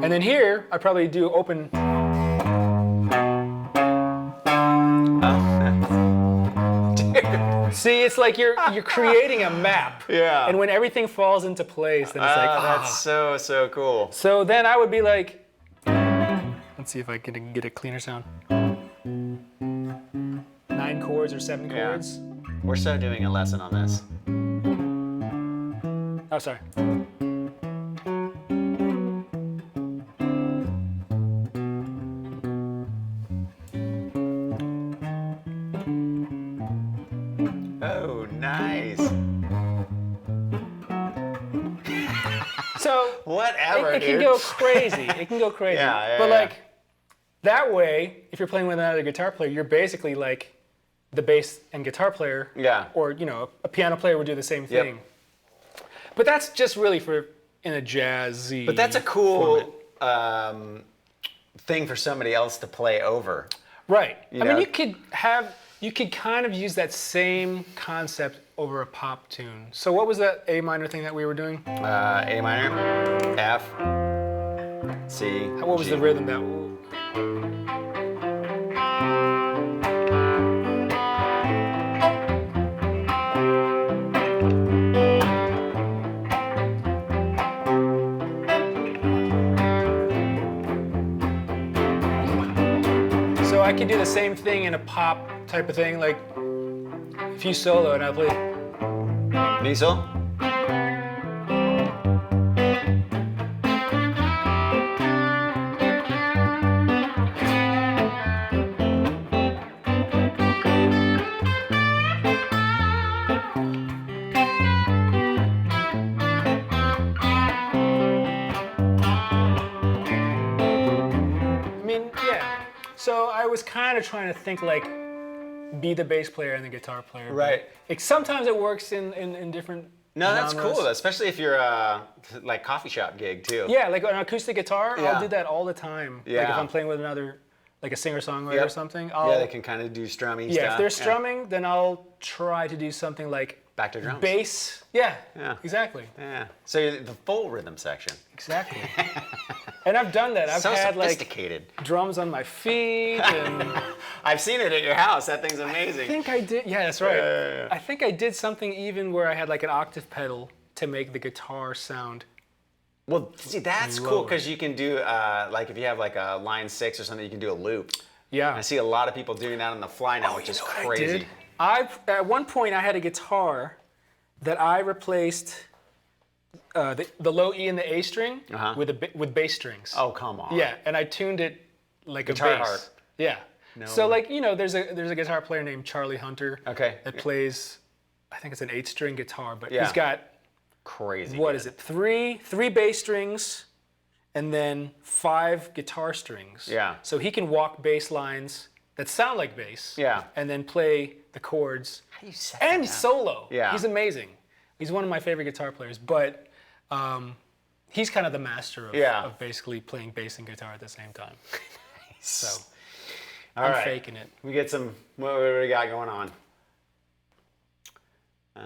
And then here, I probably do open. Oh, See, it's like you're creating a map. Yeah. And when everything falls into place, then it's like, that's so cool. So then I would be like, let's see if I can get a cleaner sound. 9 chords or 7 Yeah. chords. We're so doing a lesson on this. Oh, sorry. Oh, nice. So Whatever, it can dude. go crazy. It can go crazy. Yeah, but yeah. like that way, if you're playing with another guitar player, you're basically like the bass and guitar player. Yeah. Or a piano player would do the same Yep. thing. But that's just really for in a jazzy. But that's a cool thing for somebody else to play over. Right. You I mean, know? you could kind of use that same concept over a pop tune. So what was that A minor thing that we were doing? A minor, F, C. What was G. the rhythm that? So I could do the same thing in a pop type of thing, like if you solo and I play. Diesel? I mean, yeah. So I was kind of trying to think like, be the bass player and the guitar player. Right. Like sometimes it works in different. No, that's genres. cool, especially if you're like coffee shop gig too. Yeah, like an acoustic guitar, Yeah. I'll do that all the time. Like if Yeah. I'm playing with another, like a singer-songwriter or Yep. something. Yeah, they can kind of do strummy Yeah, stuff. if they're strumming, then I'll try to do something like Back to drums. bass. Yeah, Yeah. exactly. Yeah. So the full rhythm section. Exactly. And I've done that. I've So had sophisticated. like drums on my feet, and I've seen it at your house. That thing's amazing. I think I did. Yeah, that's right. Yeah. I think I did something even where I had like an octave pedal to make the guitar sound. Well, see, that's cool because you can do like if you have like a line 6 or something, you can do a loop. Yeah. I see a lot of people doing that on the fly now, which is crazy. At one point I had a guitar that I replaced the low E and the A string with bass strings. Oh, come on. Yeah, and I tuned it like Guitar a bass. harp. Yeah. No. So like there's a guitar player named Charlie Hunter. Okay. That plays, I think it's an 8-string guitar, but Yeah. he's got Crazy. what is it? Three bass strings, and then 5 guitar strings. Yeah. So he can walk bass lines that sound like bass. Yeah. And then play the chords. How do you set And that up? solo. Yeah. He's amazing. He's one of my favorite guitar players, but he's kind of the master of basically playing bass and guitar at the same time. So I'm faking it. We get some. What do we got going on?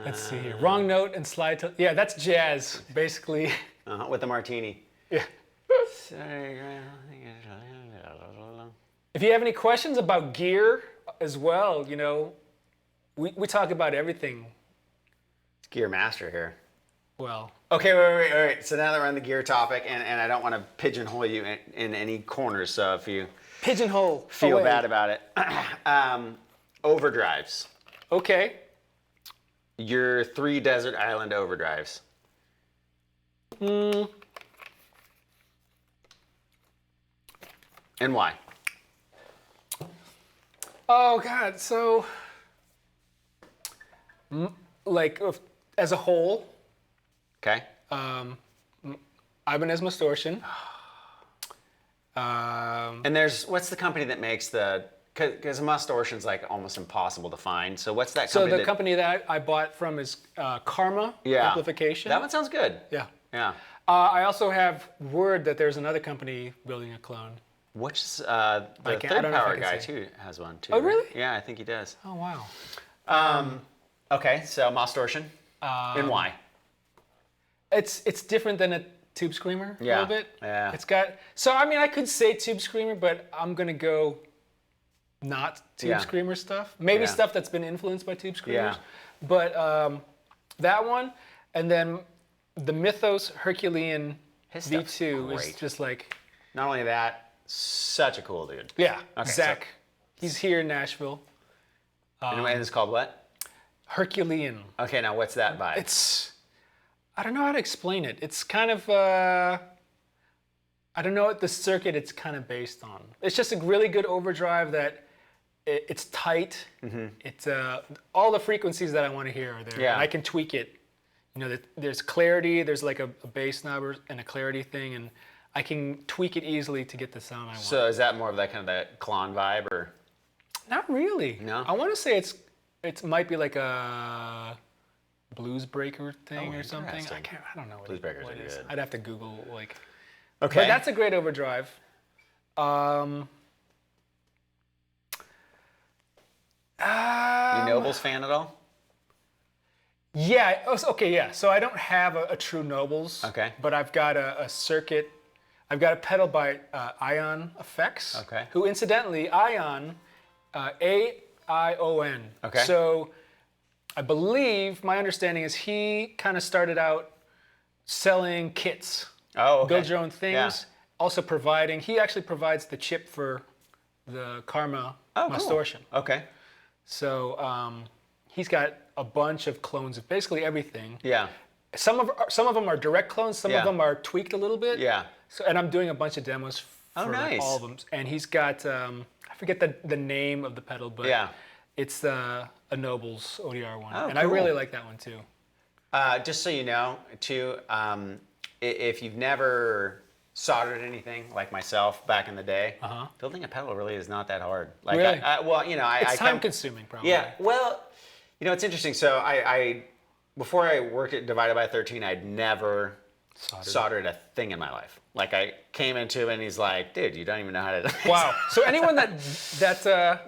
Let's see here. Wrong note and slide to. Yeah, that's jazz, basically. With the martini. Yeah. If you have any questions about gear as well, we talk about everything. Gear master here. Well, Okay, wait. So now that we're on the gear topic, and I don't want to pigeonhole you in any corners, so if you pigeonhole. feel away. bad about it. Overdrives. Okay. Your 3 desert island overdrives. And why? Oh God. So, as a whole, Okay. Ibanez Distortion. And what's the company that makes because Distortion's like almost impossible to find. So what's that So company? the company that I bought from is Karma Amplification. That one sounds good. Yeah. Yeah. I also have word that there's another company building a clone. Which the I third don't know if I power can guy say. too has one too. Oh, right? really? Yeah, I think he does. Oh wow. Okay, so Distortion. And why? It's different than a Tube Screamer a Yeah, little bit. yeah. It's got I could say Tube Screamer, but I'm gonna go not Tube Yeah. Screamer stuff. Maybe Yeah. stuff that's been influenced by Tube Screamers. Yeah. But that one, and then the Mythos Herculean His stuff's V2 is great. just like Not only that, such a cool dude. yeah. Okay, Zach, he's here in Nashville. And it's called what? Herculean. Okay, now what's that by? I don't know how to explain it. It's kind of, I don't know what the circuit it's kind of based on. It's just a really good overdrive that it's tight. It's all the frequencies that I want to hear are there. Yeah. And I can tweak it. There's clarity, there's like a bass knob and a clarity thing, and I can tweak it easily to get the sound I want. So is that more of that kind of that Klon vibe or? Not really. No? I want to say it might be like a blues breaker thing or something. interesting. I don't know what Blues breakers what are it is. good. I'd have to Google like. Okay. But that's a great overdrive. You Nobles fan at all? Yeah. Okay. Yeah. So I don't have a true Nobles. Okay. But I've got a circuit. I've got a pedal by Ion Effects. Okay. Who incidentally Ion, AION. Okay. So I believe my understanding is he kind of started out selling kits. Oh, okay. Build your own things. Yeah. Also he actually provides the chip for the Karma Cool. Distortion. Okay. So he's got a bunch of clones of basically everything. Yeah. Some of them are direct clones. Some Yeah. of them are tweaked a little bit. Yeah. So and I'm doing a bunch of demos for nice. all of them. And he's got I forget the name of the pedal, but Yeah. it's a Nobles ODR one, Oh, and I cool. really like that one too. Just so you know, too, if you've never soldered anything like myself back in the day, building a pedal really is not that hard. Like, Really? I It's time consuming, probably. Yeah. Well, it's interesting. So I before I worked at Divided by 13, I'd never soldered a thing in my life. Like I came into him and he's like, dude, you don't even know how to. Wow. So anyone that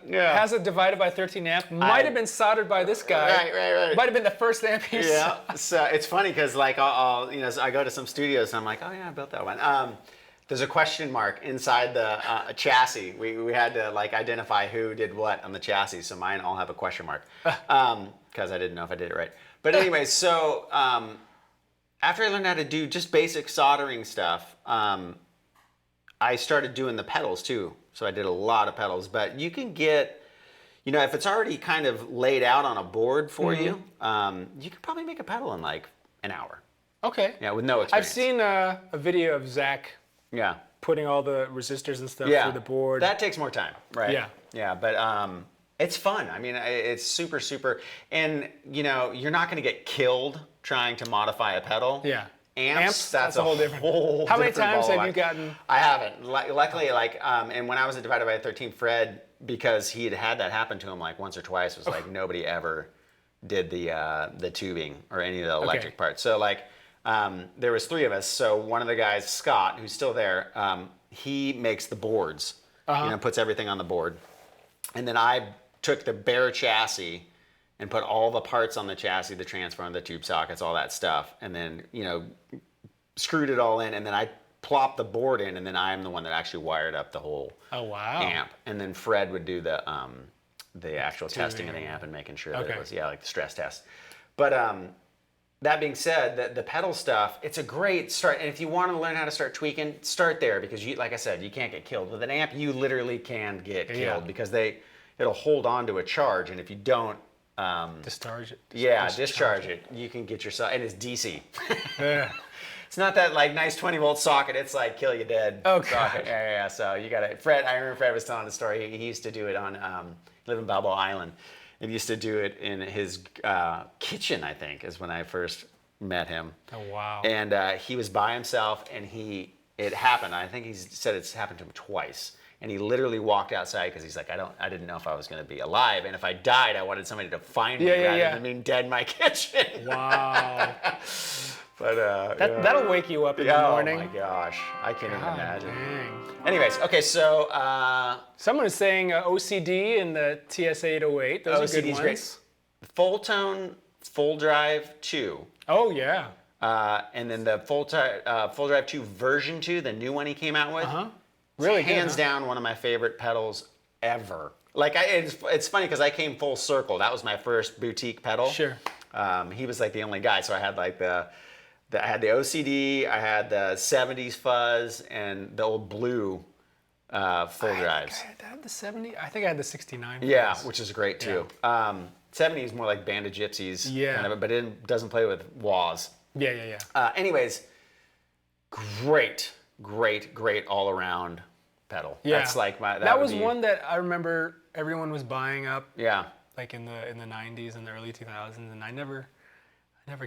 Yeah. has a divided by 13 amp might have been soldered by this guy. Right. Might have been the first amp he Yeah. So it's funny because like I go to some studios and I'm like, oh yeah, I built that one. There's a question mark inside the chassis. We had to like identify who did what on the chassis, so mine all have a question mark because I didn't know if I did it right. But anyways, so after I learned how to do just basic soldering stuff, I started doing the pedals too. So I did a lot of pedals, but you can get, if it's already kind of laid out on a board for you, you could probably make a pedal in like an hour. Okay. Yeah, with no experience. I've seen a video of Zach Yeah. putting all the resistors and stuff Yeah. through the board. That takes more time, right? Yeah. Yeah, but it's fun. I mean, it's super, super, and you're not going to get killed trying to modify a pedal. Yeah. Amps, that's a whole different. How many times have you gotten? I haven't. Luckily, and when I was at Divided by 13, Fred, because he had that happen to him like once or twice, was like nobody ever did the tubing or any of the electric parts. So there was 3 of us. So one of the guys, Scott, who's still there, he makes the boards, puts everything on the board, and then I took the bare chassis and put all the parts on the chassis, the transformer, the tube sockets, all that stuff, and then screwed it all in, and then I plopped the board in, and then I'm the one that actually wired up the whole amp, and then Fred would do the actual testing of the amp and making sure that it was like the stress test. But that being said, the pedal stuff, it's a great start, and if you want to learn how to start tweaking, start there, because like I said, you can't get killed. With an amp, you literally can get killed because it'll hold on to a charge, and if you don't discharge it. Discharge it. You can get yourself, and it's DC. Yeah. It's not that like nice 20-volt socket. It's like kill you dead socket. Yeah. So you gotta. Fred, I remember Fred was telling the story. He used to do it on live in Balboa Island, and he used to do it in his kitchen. I think is when I first met him. Oh wow. And he was by himself, and it happened. I think he said it's happened to him twice. And he literally walked outside because he's like, I didn't know if I was going to be alive, and if I died, I wanted somebody to find me rather than being dead in my kitchen. Wow. But that'll wake you up in the morning. Oh my gosh, I can't even imagine. Dang. Anyways, okay, so Someone is saying OCD in the TS-808. Those are good ones. Great. Full tone, full drive 2. Oh yeah. And then the full drive 2 version 2, the new one he came out with. Really hands down one of my favorite pedals ever. Like it's funny because I came full circle. That was my first boutique pedal. Sure. He was like the only guy, so I had like I had the OCD, I had the 70s fuzz, and the old blue full drives. I had the 70. I think I had the 69. Yeah, which is great too. 70 is more like Band of Gypsies. Yeah. Kind of, but it doesn't play with wahs. Yeah. Anyways, great all around pedal. Yeah. That's like that was one that I remember everyone was buying up. Yeah. Like in the 90s and the early 2000s, and I never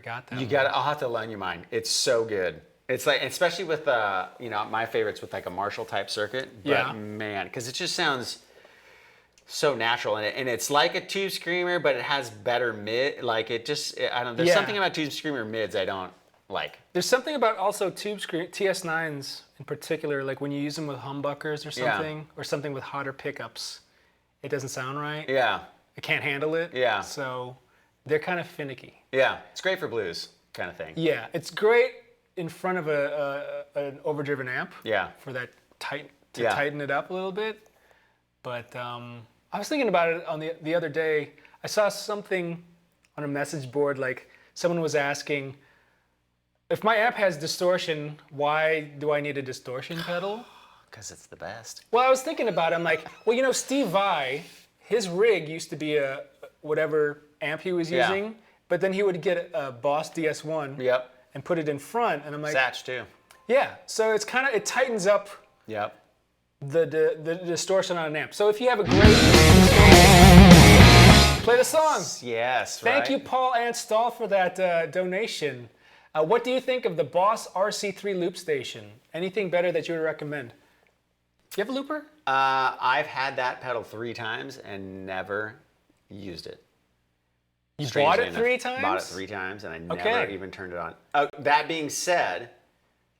got that. I'll have to lend you mine. It's so good. It's like, especially with my favorites with like a Marshall type circuit. But man, because it just sounds so natural, and it's like a Tube Screamer, but it has better mid. Like I don't. There's something about Tube Screamer mids I don't like. There's something about also Tube Screamer TS9s in particular, like when you use them with humbuckers or something, or something with hotter pickups, it doesn't sound right. Yeah. It can't handle it. Yeah. So they're kind of finicky. Yeah, it's great for blues kind of thing. Yeah, it's great in front of an overdriven amp. Yeah. For that tighten it up a little bit. But I was thinking about it on the other day. I saw something on a message board, like someone was asking, if my amp has distortion, why do I need a distortion pedal? Because it's the best. Well, I was thinking about it. I'm like, well, Steve Vai, his rig used to be a whatever amp he was using, but then he would get a Boss DS1 and put it in front, and I'm like, Satch too. Yeah, so it tightens up the distortion on an amp. So if you have a great play the song. Yes, Thank you, Paul Anstall, for that donation. What do you think of the Boss RC3 loop station? Anything better that you would recommend? Do you have a looper? I've had that pedal 3 times and never used it. You bought it 3 times? Bought it 3 times, and I never even turned it on. That being said,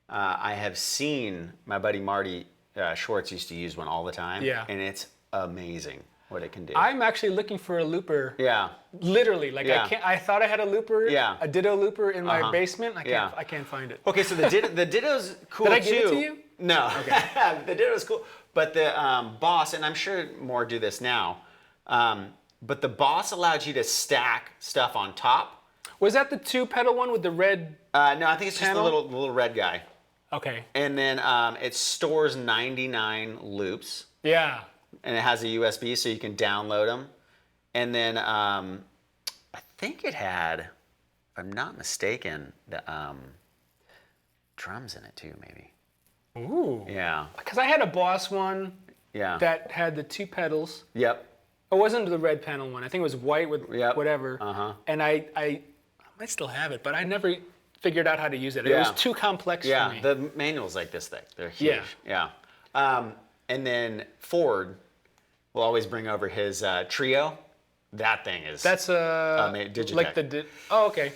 I have seen my buddy Marty Schwartz used to use one all the time. Yeah. And it's amazing what it can do. I'm actually looking for a looper. Yeah. Literally, like I thought I had a looper, a Ditto looper in my basement. I can't find it. Okay, so the Ditto's cool too. Did I give it to you? No, the Ditto was cool, but the Boss, and I'm sure more do this now, but the Boss allowed you to stack stuff on top. Was that the 2-pedal one with the red? No, I think it's just the panel? little red guy. Okay. And then it stores 99 loops, Yeah. and it has a USB so you can download them. And then I think it had, if I'm not mistaken, the drums in it too, maybe. Ooh. Yeah. Because I had a Boss one Yeah. that had the 2 pedals. Yep. It wasn't the red panel one. I think it was white with whatever. Uh-huh. And I might still have it, but I never figured out how to use it. It was too complex for me. The manual's like this thick. They're huge. Yeah. And then Ford will always bring over his Trio. That thing is That's Digitech. like oh, okay.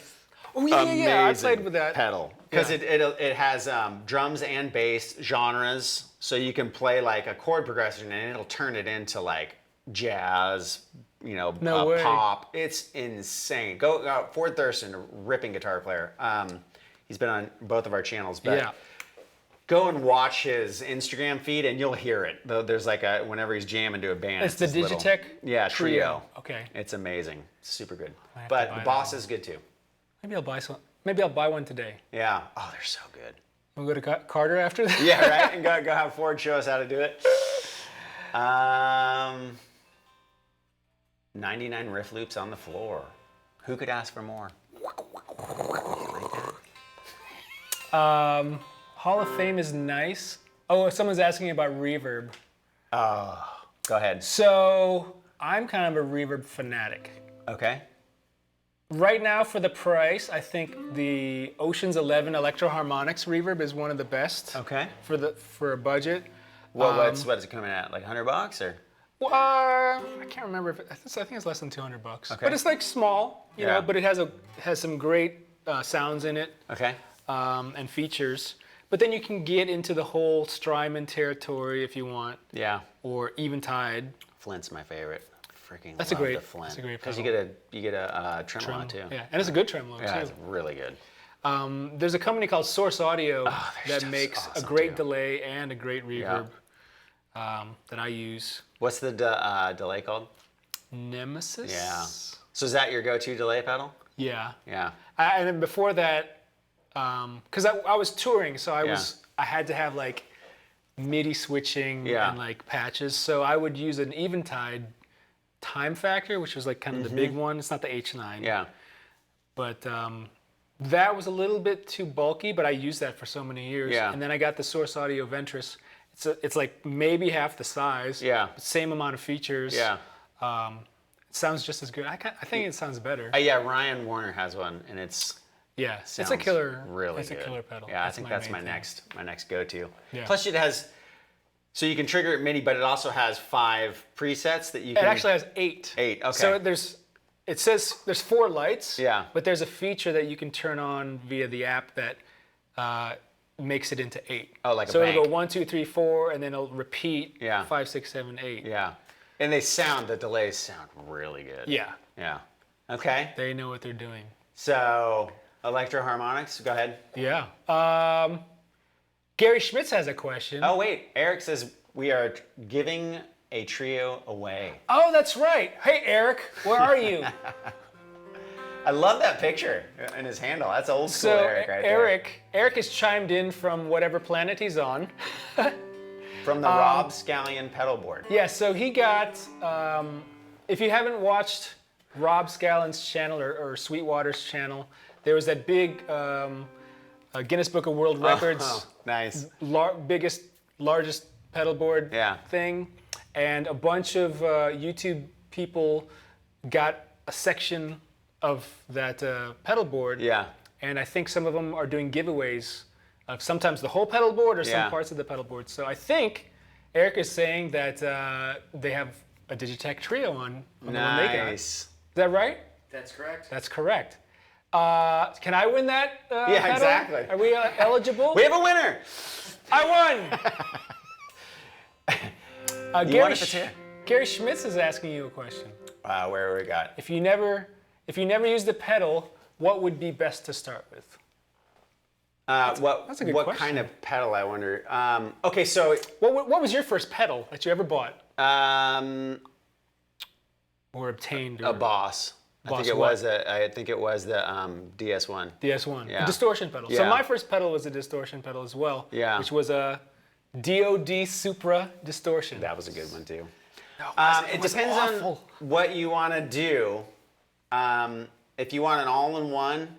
Oh yeah. I played with that pedal because it has drums and bass genres, so you can play like a chord progression and it'll turn it into like jazz, No way. pop. It's insane. Go Ford Thurston, a ripping guitar player. He's been on both of our channels, but go and watch his Instagram feed and you'll hear it. There's like whenever he's jamming to a band. It's the this little- Digitech Trio. Okay. It's amazing. It's super good. have to But buy the that Boss one. is good too. Maybe I'll buy some. Maybe I'll buy one today. Yeah. Oh, they're so good. We'll go to Carter after that. Yeah, right? And go have Ford show us how to do it. 99 riff loops on the floor. Who could ask for more? Hall of Fame is nice. Oh, someone's asking about reverb. Oh, go ahead. So I'm kind of a reverb fanatic. Okay. Right now, for the price, I think the Ocean's 11 Electro Harmonics reverb is one of the best. Okay. For a budget. What is it coming at? Like $100 or? Well, I can't remember I think it's less than $200. Okay. But it's like small, you Yeah. know. But it has some great sounds in it. Okay. And features. But then you can get into the whole Strymon territory if you want, Yeah. or Eventide. Flint's my favorite. Freaking That's love a great- the Flint. that's a great Because you pedal. get a tremolo too. Yeah, and it's a good tremolo Yeah, too. it's really good. There's a company called Source Audio their that stuff's makes a awesome, great too. delay and a great reverb that I use. What's the delay called? Nemesis? Yeah. So is that your go-to delay pedal? Yeah. Yeah. And then before that, because I was touring, so I had to have like MIDI switching and like patches. So I would use an Eventide Time Factor, which was like kind of the big one. It's not the H9. Yeah. But that was a little bit too bulky, but I used that for so many years. Yeah. And then I got the Source Audio Ventris. It's like maybe half the size. Yeah. But same amount of features. Yeah. It sounds just as good. I think it sounds better. Yeah, Ryan Warner has one, and it's It's a sounds killer. really It's good. a killer pedal. Yeah, I think that's main my thing. next go-to. Yeah. Plus, it has, so you can trigger it MIDI, but it also has 5 presets that you can. It actually has 8. 8. Okay. So it says there's 4 lights. Yeah. But there's a feature that you can turn on via the app that makes it into 8. Oh, like a so bank. it'll go 1, 2, 3, 4, and then it'll repeat. Yeah. 5, 6, 7, 8. Yeah, and the delays sound really good. Yeah. Yeah. Okay. They know what they're doing. So electro harmonics. Go ahead. Yeah. Gary Schmitz has a question. Oh wait, Eric says we are giving a trio away. Oh, that's right. Hey, Eric, where are you? I love that picture and his handle. That's old school So Eric right there. Eric has chimed in from whatever planet he's on. From the Rob Scallion pedal board. Yeah, so he got, if you haven't watched Rob Scallion's channel or Sweetwater's channel, there was that big Guinness Book of World Records, Oh, nice. largest pedal board Yeah. thing, and a bunch of YouTube people got a section of that pedal board. Yeah. And I think some of them are doing giveaways of sometimes the whole pedal board or Yeah. some parts of the pedal board. So I think Eric is saying that they have a Digitech Trio on the one they got. Is Nice. that right? That's correct. That's correct. Can I win that pedal? exactly. Are we eligible? We have a winner. I won! You Gary, won it for 2. Gary Schmitz is asking you a question. Where we got? If you never used the pedal, what would be best to start with? What a good what question. kind of pedal? I wonder. Okay, so What was your first pedal that you ever bought or obtained? Or a Boss. I think Boss it what? was the DS1. DS1, Yeah. a distortion pedal. So Yeah. my first pedal was a distortion pedal as well, Yeah. which was a DOD Supra distortion. That was a good one too. It It was depends awful. on what you want to do. If you want an all-in-one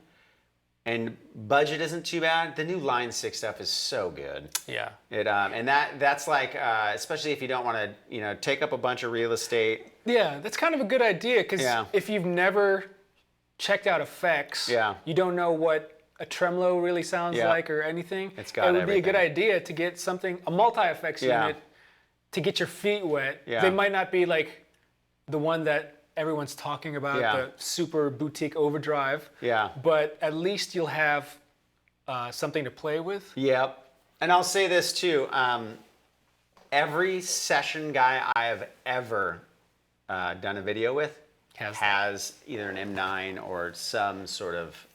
and budget isn't too bad, the new Line 6 stuff is so good. Yeah. And that's like especially if you don't want to take up a bunch of real estate. Yeah, that's kind of a good idea because Yeah. if you've never checked out effects, Yeah. you don't know what a tremolo really sounds Yeah. like or anything. It's got It would be a good everything. idea to get a multi-effects Yeah. unit to get your feet wet. Yeah. They might not be like the one that everyone's talking about, Yeah. the super boutique overdrive. Yeah. But at least you'll have something to play with. Yep. And I'll say this too. Every session guy I have ever done a video with has either an M9 or some sort of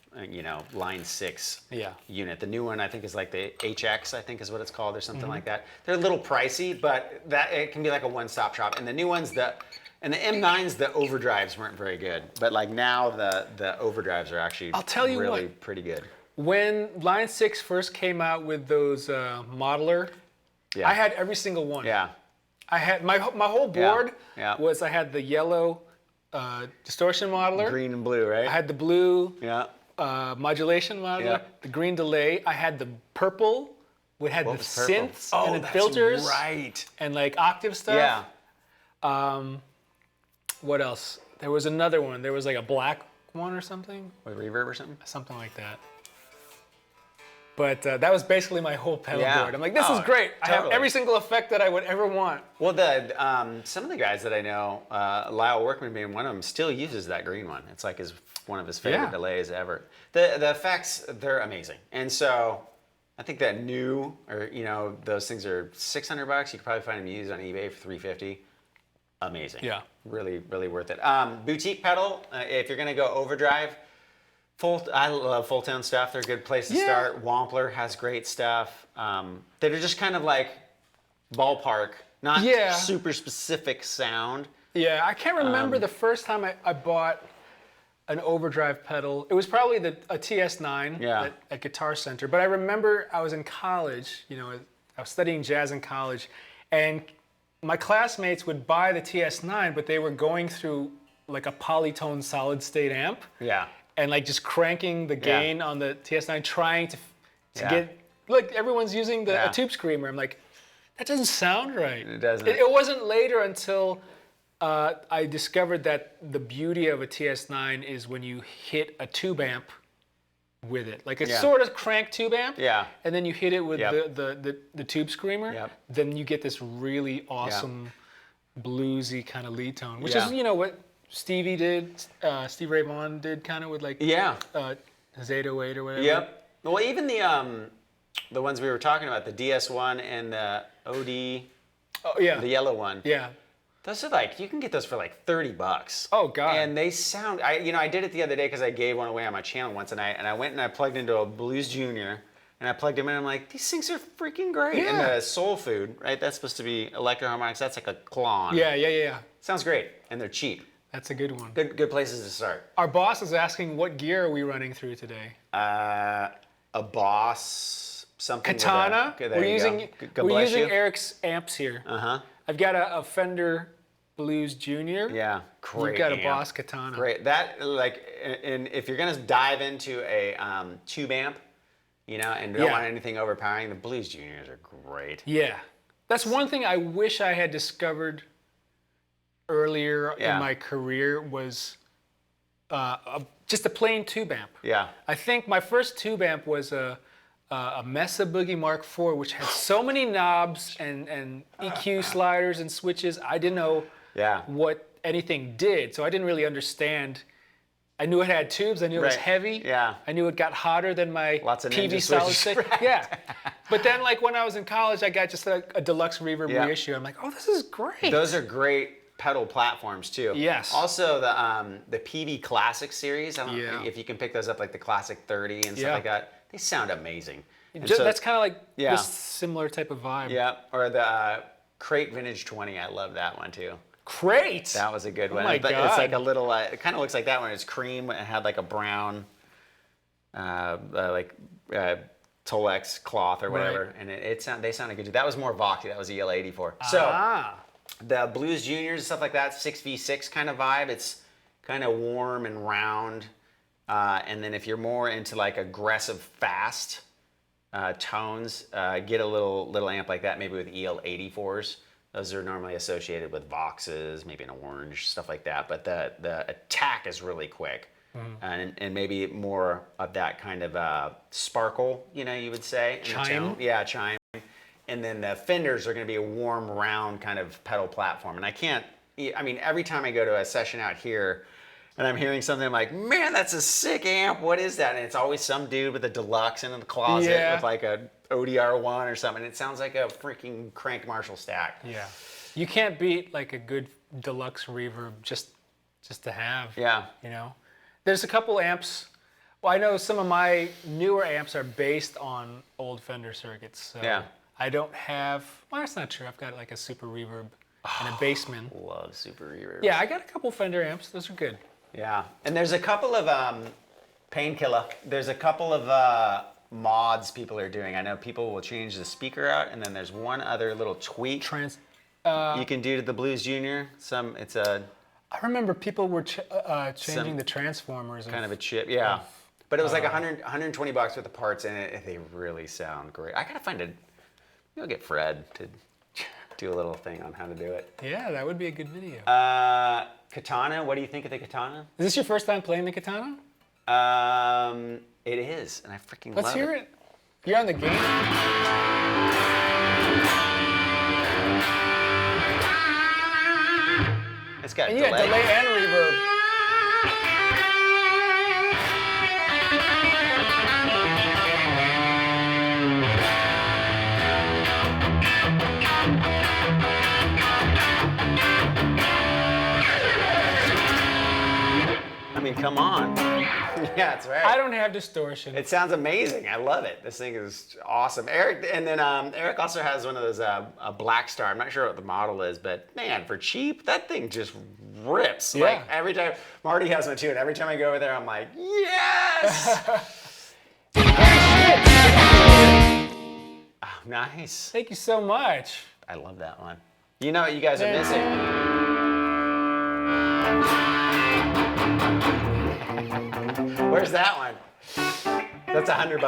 Line 6 Yeah. unit. The new one I think is like the HX, I think is what it's called, or something like that. They're a little pricey, but it can be like a one-stop shop. And the new ones, the M9s, the overdrives weren't very good. But like now the overdrives are actually I'll tell you really what. pretty good. When Line 6 first came out with those modeler, Yeah. I had every single one. Yeah. I had my whole board Yeah. was I had the yellow distortion modeler. Green and blue, right? I had the blue Yeah. modulation modeler, Yeah. the green delay. I had the purple, which had the was purple? synths Oh, and the that's filters right. and like octave stuff. Yeah. What else? There was another one. There was like a black one or something, With reverb or something? something like that. But that was basically my whole pedal Yeah. board. I'm like, this Oh, is great. I have totally. every single effect that I would ever want. Well, some of the guys that I know, Lyle Workman being one of them, still uses that green one. It's like one of his favorite Yeah. delays ever. The effects, they're amazing. And so I think that new, or those things are $600. You could probably find them used on eBay for $350. Amazing. Yeah. Really, really worth it. Boutique pedal, if you're gonna go overdrive, I love Full Tone stuff. They're a good place to Yeah. start. Wampler has great stuff. That are just kind of like ballpark, not Yeah. super specific sound. Yeah, I can't remember the first time I bought an overdrive pedal. It was probably a TS9 Yeah. at Guitar Center. But I remember I was in college, I was studying jazz in college, and my classmates would buy the TS9, but they were going through like a polytone solid state amp. Yeah. And like just cranking the gain on the TS9, trying to Yeah. get, look, everyone's using Yeah. a tube screamer. I'm like, that doesn't sound right. It doesn't. It wasn't later until I discovered that the beauty of a TS9 is when you hit a tube amp with it. Like a Yeah. sort of crank tube amp. Yeah. And then you hit it with Yep. the tube screamer. Yep. Then you get this really awesome bluesy kind of lead tone, which Yeah. is, what Stevie did, Steve Ray Vaughan did kind of with like Yeah. his 808 or whatever. Yep. Well, even the ones we were talking about, the DS1 and the OD, Oh yeah. the yellow one. Yeah. Those are like, you can get those for like $30. Oh, God. And they sound, I did it the other day because I gave one away on my channel once, and I went and I plugged into a Blues Junior, and I plugged them in, and I'm like, these things are freaking great. And Yeah. the Soul Food, right, that's supposed to be electro harmonics, that's like a clon. Yeah. Sounds great, and they're cheap. That's a good one. Good places to start. Our boss is asking what gear are we running through today? A Boss, something with Katana. there you go. We're Bless using you. Eric's amps here. Uh-huh. I've got a Fender Blues Junior. Yeah, great. You've got a amp. Boss Katana. Great. That, like, and if you're gonna dive into a tube amp, and don't Yeah. want anything overpowering, the Blues Juniors are great. Yeah. That's one thing I wish I had discovered earlier Yeah. in my career was just a plain tube amp. Yeah. I think my first tube amp was a Mesa Boogie Mark IV, which had so many knobs and EQ sliders and switches. I didn't know Yeah. what anything did, so I didn't really understand. I knew it had tubes. I knew it was Right. heavy. Yeah. I knew it got hotter than my Lots of PV Ninja solid switches. state. Yeah. But then, like when I was in college, I got just a deluxe reverb Yeah. reissue. I'm like, oh, this is great. Those are great pedal platforms too. Yes. Also the PV Classic series. I don't know Yeah. if you can pick those up, like the Classic 30 and stuff Yeah. like that. they sound amazing. And That's kind of like Yeah. this similar type of vibe. Yeah, or the Crate Vintage 20, I love that one too. Great. That was a good one. my It's God. like a little, it kind of looks like that one. It's cream. It had like a brown, Tolex cloth or whatever, Right. and they sounded good too. That was more Voxy. That was EL84. So the Blues Juniors and stuff like that, 6v6 kind of vibe. It's kind of warm and round. And then if you're more into like aggressive, fast tones, get a little amp like that, maybe with EL84s. Those are normally associated with Voxes, maybe an orange, stuff like that. But the attack is really quick. And maybe more of that kind of sparkle, you would say. In the Chime? tone. Yeah, chime. And then the Fenders are going to be a warm, round kind of pedal platform. And every time I go to a session out here and I'm hearing something, I'm like, man, that's a sick amp. What is that? And it's always some dude with a deluxe in the closet with like a ODR1 or something. It sounds like a freaking Crank Marshall stack. Yeah. You can't beat like a good deluxe reverb just to have. Yeah. There's a couple amps. Well, I know some of my newer amps are based on old Fender circuits. So Yeah. I don't have, well, that's not true. I've got like a Super Reverb and a Bassman. Love Super Reverb. Yeah, I got a couple Fender amps. Those are good. Yeah, and there's a couple of Painkiller. There's a couple of mods people are doing. I know people will change the speaker out, and then there's one other little tweak you can do to the Blues Junior. I remember people were changing the transformers. Kind of a chip, yeah. But it was like $120 worth of parts in it, and they really sound great. I gotta find You'll get Fred to do a little thing on how to do it. Yeah, that would be a good video. Katana, what do you think of the Katana? Is this your first time playing the Katana? It is, and I freaking love it. Let's hear it. You're on the game. It's got And you got delay and reverb. I mean, come on. Yeah, that's right. I don't have distortion. It sounds amazing. I love it. This thing is awesome. Eric also has one of those a Black Star. I'm not sure what the model is, but man, for cheap, that thing just rips. Yeah. Like every time Marty has one too, and every time I go over there, I'm like, yes. Oh, nice. Thank you so much. I love that one. You know what you guys are missing? Where's that one? That's $100.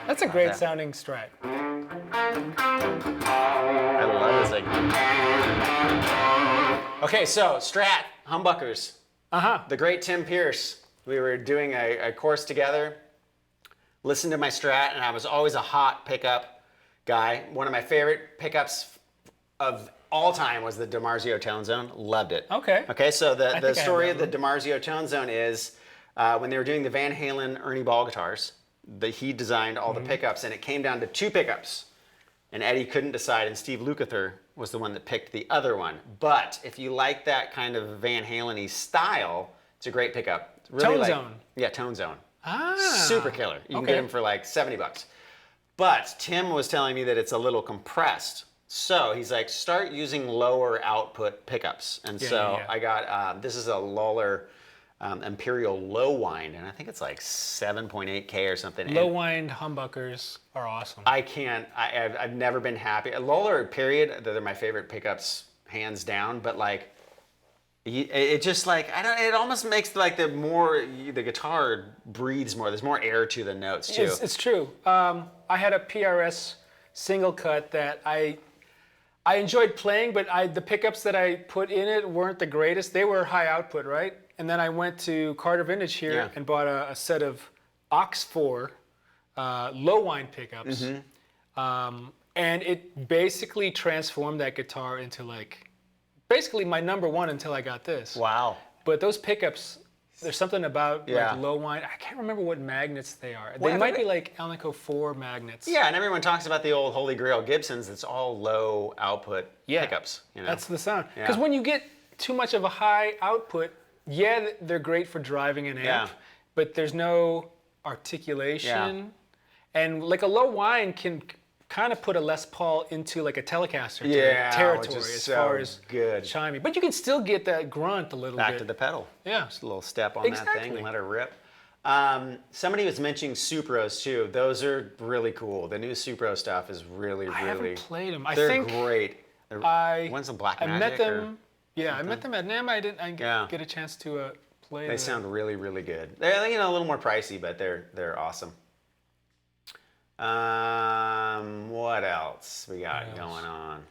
That's a great sounding Strat. I love this thing. Okay, so Strat, humbuckers. The great Tim Pierce. We were doing a course together. Listened to my Strat, and I was always a hot pickup guy. One of my favorite pickups of all time was the DiMarzio Tone Zone. Loved it. Okay, so the story of the DiMarzio Tone Zone is when they were doing the Van Halen Ernie Ball guitars, he designed all the pickups, and it came down to 2 pickups. And Eddie couldn't decide, and Steve Lukather was the one that picked the other one. But if you like that kind of Van Halen-y style, it's a great pickup. It's really Tone Zone. Yeah, Tone Zone. Ah. Super killer. You can get them for like $70. But Tim was telling me that it's a little compressed. So he's like, start using lower output pickups. And I got, this is a Lawler Imperial low wind, and I think it's like 7.8K or something. Low wind humbuckers are awesome. I've never been happy. Lawler, period, they're my favorite pickups, hands down, but like, it just like, it almost makes like the guitar breathes more. There's more air to the notes too. It's true. I had a PRS single cut that I enjoyed playing, but the pickups that I put in it weren't the greatest. They were high output, right? And then I went to Carter Vintage here and bought a set of Ox 4 low wind pickups. And it basically transformed that guitar into like, basically my number one until I got this. Wow. But those pickups, there's something about like low wind. I can't remember what magnets they are. They might be like Alnico 4 magnets. Yeah, and everyone talks about the old Holy Grail Gibsons. It's all low output pickups. You know? That's the sound. Because when you get too much of a high output, they're great for driving an amp. but there's no articulation. And like a low whine can kind of put a Les Paul into like a Telecaster territory which is as so far as good. chiming. But you can still get that grunt a little Back bit. to the pedal. Yeah. Just a little step on that thing and let it rip. Somebody was mentioning Supros too. Those are really cool. The new Supro stuff is really, I haven't played them. They're great. When's the Black I Magic? met them. I met them at NAMM. I didn't get a chance to play them. They sound really, really good. They're a little more pricey, but they're awesome. What else we got going on?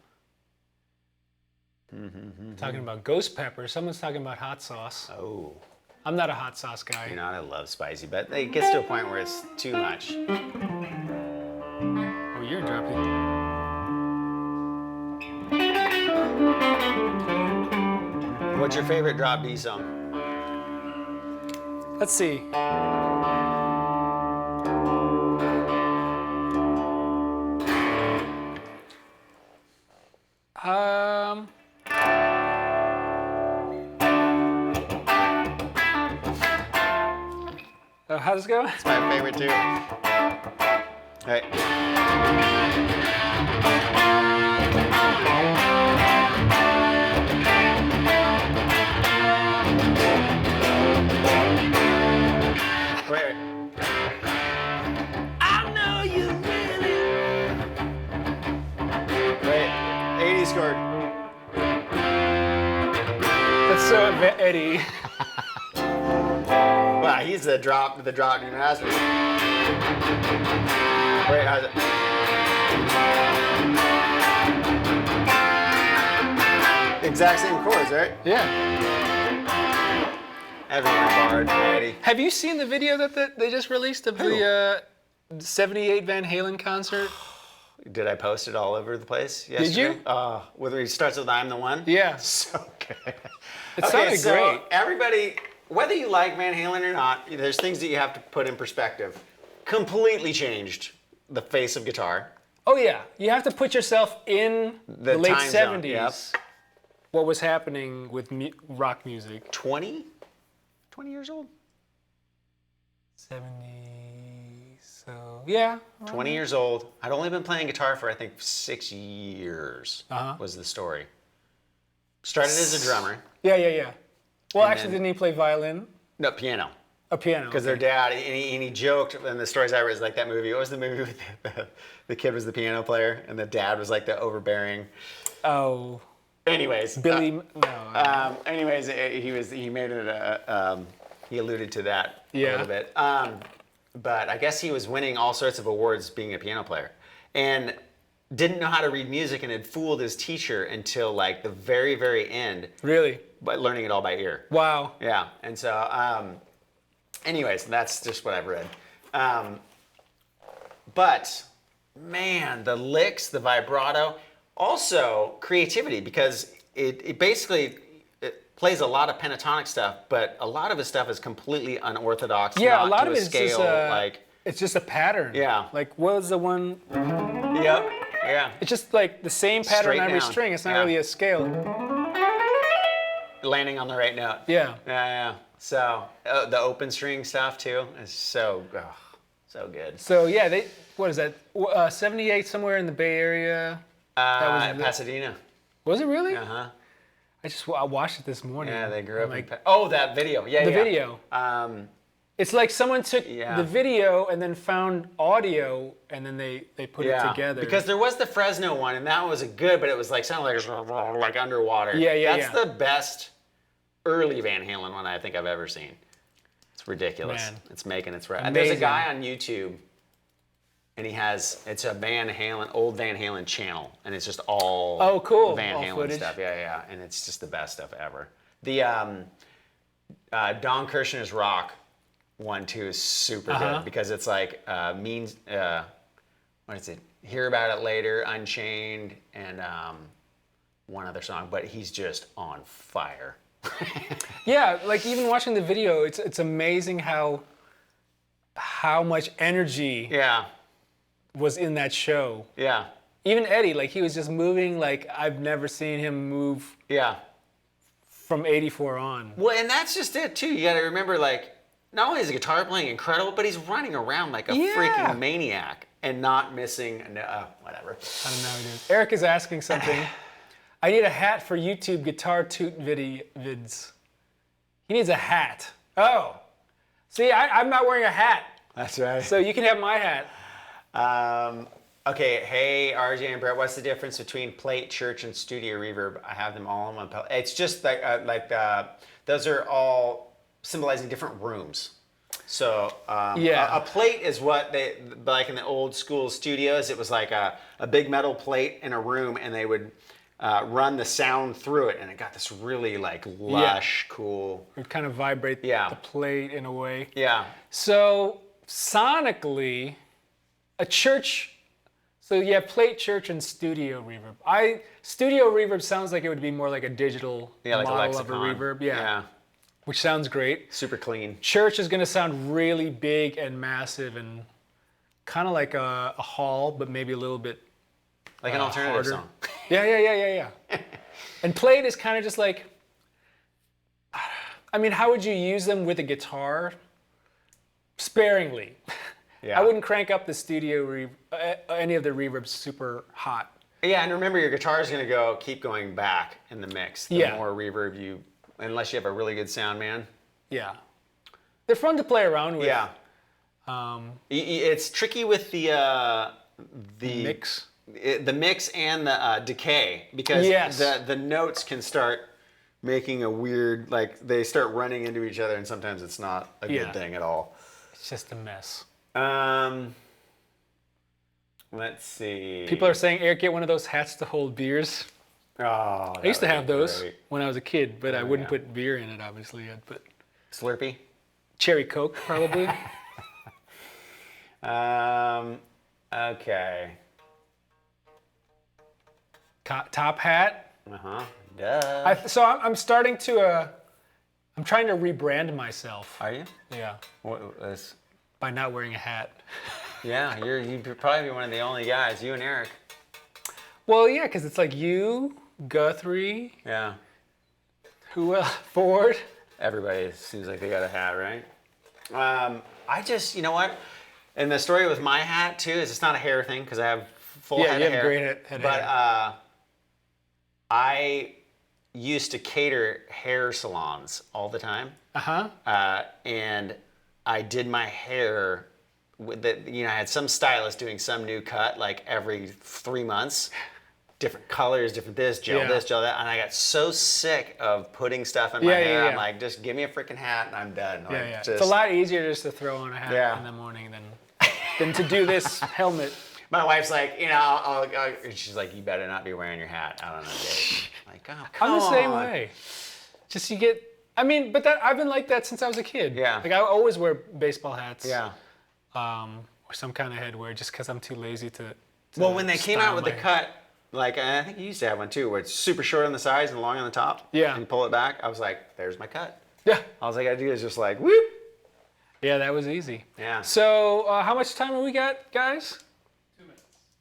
Talking about ghost pepper. Someone's talking about hot sauce. Oh. I'm not a hot sauce guy. You're not. I love spicy, but it gets to a point where it's too much. Oh, you're dropping. What's your favorite drop D song? Let's see. How's this go? It's my favorite too. All right. Wait. I know you really. Wait. 80s chord. That's so Eddie. Wow, he's the drop D master. Wait, how's it? Exact same chords, right? Yeah. Everyone barred, Eddie. Have you seen the video that they just released of the 78 Van Halen concert? Did I post it all over the place yesterday? Did you? Whether he starts with "I'm the One." Yeah. So good. It sounded great. Everybody, whether you like Van Halen or not, there's things that you have to put in perspective. Completely changed the face of guitar. Oh yeah, you have to put yourself in the late time zone, 70s. yep. What was happening with rock music? 20 years old? 70s. So yeah. 20 years old. I'd only been playing guitar for I think 6 years. Was the story. Started as a drummer. Yeah. Well, And actually, then- didn't he play violin? No, piano. A piano. Because their dad, and he joked, and the stories I read is like that movie. What was the movie with the kid was the piano player, and the dad was like the overbearing. Oh. Anyways. Billy. No. Anyways, he made it he alluded to that a little bit. But I guess he was winning all sorts of awards being a piano player, and didn't know how to read music, and had fooled his teacher until like the very, very end. Really? By learning it all by ear. Wow. Yeah, and so, anyways, that's just what I've read. But, man, the licks, the vibrato, also creativity, because it basically plays a lot of pentatonic stuff, but a lot of his stuff is completely unorthodox. Yeah, not a lot to of a it's scale, just it's just a pattern. Yeah. Like what was the one? Yep. Yeah. It's just like the same pattern Straight on every down. string. It's not Yeah. really a scale. Landing on the right note. Yeah. Yeah. So the open string stuff too is so good. So yeah, what is that? 78 somewhere in the Bay Area. Pasadena. Was it really? Uh-huh. I watched it this morning. Yeah, they grew up like, in that video. Yeah, the yeah. video. It's like someone took the video and then found audio and then they put it together. Because there was the Fresno one, and that was good, but it was like sounded like underwater. That's the best early Van Halen one I think I've ever seen. It's ridiculous. Man. It's making its way. Amazing. There's a guy on YouTube, and it's a old Van Halen channel, and it's just all cool. Van all Halen footage. stuff. Yeah, and it's just the best stuff ever. The Don Kirshner's Rock one too is super good because it's like what is it? Hear About It Later, Unchained, and one other song, but he's just on fire. Yeah, like even watching the video, it's amazing how much energy was in that show. Yeah. Even Eddie, like he was just moving like I've never seen him move Yeah. from 84 on. Well, and that's just it too. You got to remember, like, not only is the guitar playing incredible, but he's running around like a Yeah. freaking maniac and not missing. Whatever. I don't know how he does. Eric is asking something. I need a hat for YouTube guitar toot vids. He needs a hat. Oh. See, I'm not wearing a hat. That's right. So you can have my hat. Okay, hey RJ and Brett, what's the difference between plate, church, and studio reverb? I have them all on my palette. It's just like those are all symbolizing different rooms. So a plate is what they, like in the old school studios, it was like a big metal plate in a room, and they would run the sound through it, and it got this really like lush, cool. It would kind of vibrate the plate in a way. Yeah. So sonically, a church. So you have plate, church, and studio reverb. Studio reverb sounds like it would be more like a digital like model a of a lexicon. reverb. Yeah. Which sounds great. Super clean. Church is going to sound really big and massive and kind of like a hall, but maybe a little bit like an alternative harder. song. Yeah. And plate is kind of just like, I mean, how would you use them with a guitar? Sparingly. Yeah. I wouldn't crank up the studio any of the reverbs super hot. Yeah, and remember your guitar is going to keep going back in the mix. The more reverb you, unless you have a really good sound man. Yeah. They're fun to play around with. Yeah. It's tricky with the mix. The mix and the decay, because the notes can start making a weird, like they start running into each other, and sometimes it's not a good thing at all. It's just a mess. Let's see. People are saying, Eric, get one of those hats to hold beers. Oh, I used to have those great. when I was a kid, but I wouldn't put beer in it, obviously. I'd put Slurpee? cherry Coke, probably. Okay. Top hat. Duh. So I'm starting to, I'm trying to rebrand myself. Are you? Yeah. What is? By not wearing a hat. Yeah, you'd probably be one of the only guys, you and Eric. Well, yeah, because it's like you, Guthrie, Yeah. who else? Ford. Everybody seems like they got a hat, right? I just, you know what? And the story with my hat too is it's not a hair thing because I have full head of hair. Great head of but hair. I used to cater hair salons all the time. And I did my hair with I had some stylist doing some new cut like every 3 months. Different colors, different this, gel that. And I got so sick of putting stuff in my hair. I'm like, just give me a freaking hat and I'm done. It's a lot easier just to throw on a hat in the morning than to do this helmet. My wife's like, I'll she's like, you better not be wearing your hat out on a date. I'm like, oh, come on. I'm the same way. Just but I've been like that since I was a kid. Yeah. Like I always wear baseball hats. Yeah. Or some kind of headwear just because I'm too lazy to well, when they came out with the hair. cut, like I think you used to have one too, where it's super short on the sides and long on the top. Yeah. And pull it back. I was like, there's my cut. Yeah. All I gotta do is just like, whoop. Yeah, that was easy. Yeah. So how much time have we got, guys?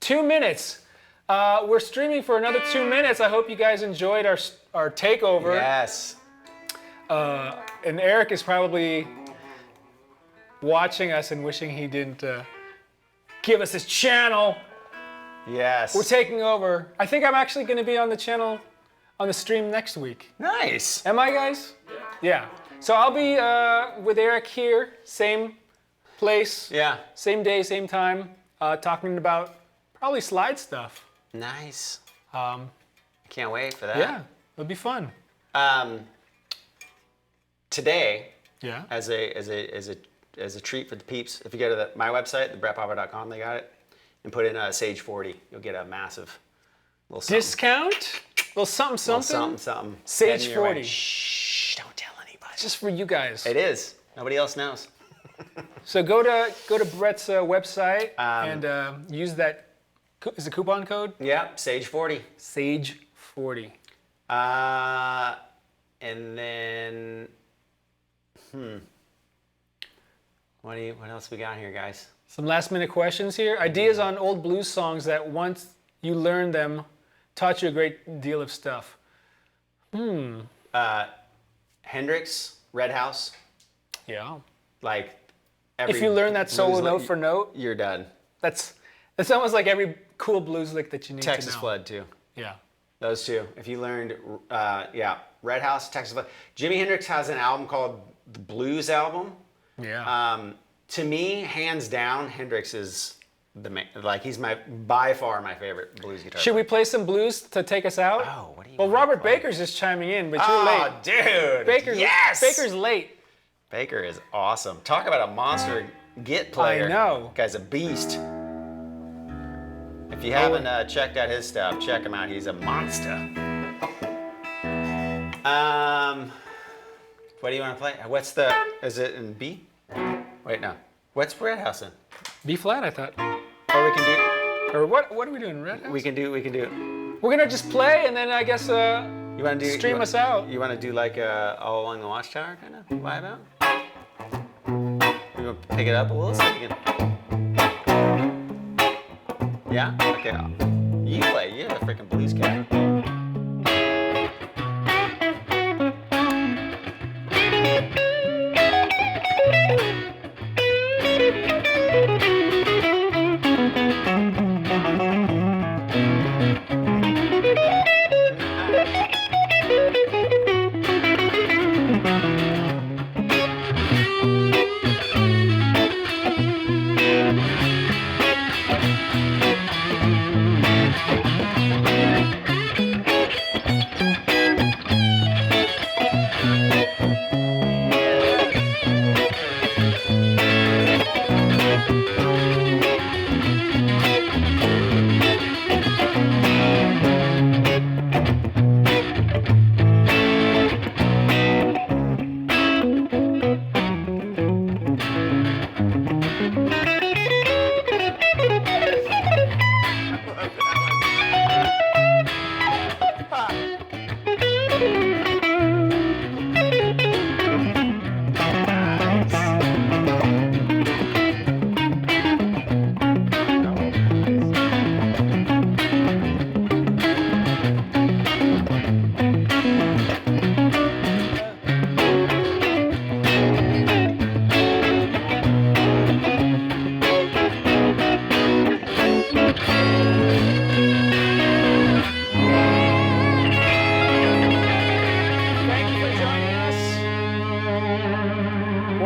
2 minutes. We're streaming for another 2 minutes. I hope you guys enjoyed our takeover. Yes. And Eric is probably watching us and wishing he didn't give us his channel. Yes. We're taking over. I think I'm actually going to be on the channel, on the stream next week. Nice. Am I, guys? Yeah. So I'll be with Eric here, same place, same day, same time, talking about probably slide stuff. Nice. Can't wait for that. Yeah, it'll be fun. Today, Yeah. as a treat for the peeps, if you go to my website, thebrettpopper.com, they got it, and put in Sage 40, you'll get a massive little something. Discount? Little something. Little something. Sage Heading your way. 40. Shh, don't tell anybody. It's just for you guys. It is. Nobody else knows. So go to Brett's website and use that. Is the coupon code? Yeah, Sage 40. Sage 40. And then, what else we got here, guys? Some last minute questions here. Ideas on old blues songs that once you learned them taught you a great deal of stuff. Hendrix, Red House. Yeah. like If you learn that solo note for note, you're done. that's almost like every cool blues lick that you need Texas to know. Flood too. Yeah. Those two. If you learned, Red House, Texas Flood. Jimi Hendrix has an album called the Blues Album. Yeah. To me, hands down, Hendrix is he's by far my favorite blues guitar. Should we play some blues to take us out? Oh, what do you? Well, wanna Robert play? Baker's just chiming in, but you're late. Oh, dude. Baker's, yes. Baker's late. Baker is awesome. Talk about a monster git player. I know. Guy's a beast. If you haven't checked out his stuff, check him out. He's a monster. What do you want to play? Is it in B? Wait, no. What's Red House in? B flat, I thought. Or we can Or what are we doing, Red House? we can do We're going to just play, and then I guess you want to do stream us out. You want to do like All Along the Watchtower kind of vibe out? You want to pick it up a little so you can... Yeah? Okay. You play. You're the freaking blues cat.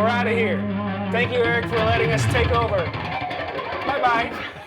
We're out of here. Thank you, Eric, for letting us take over. Bye-bye.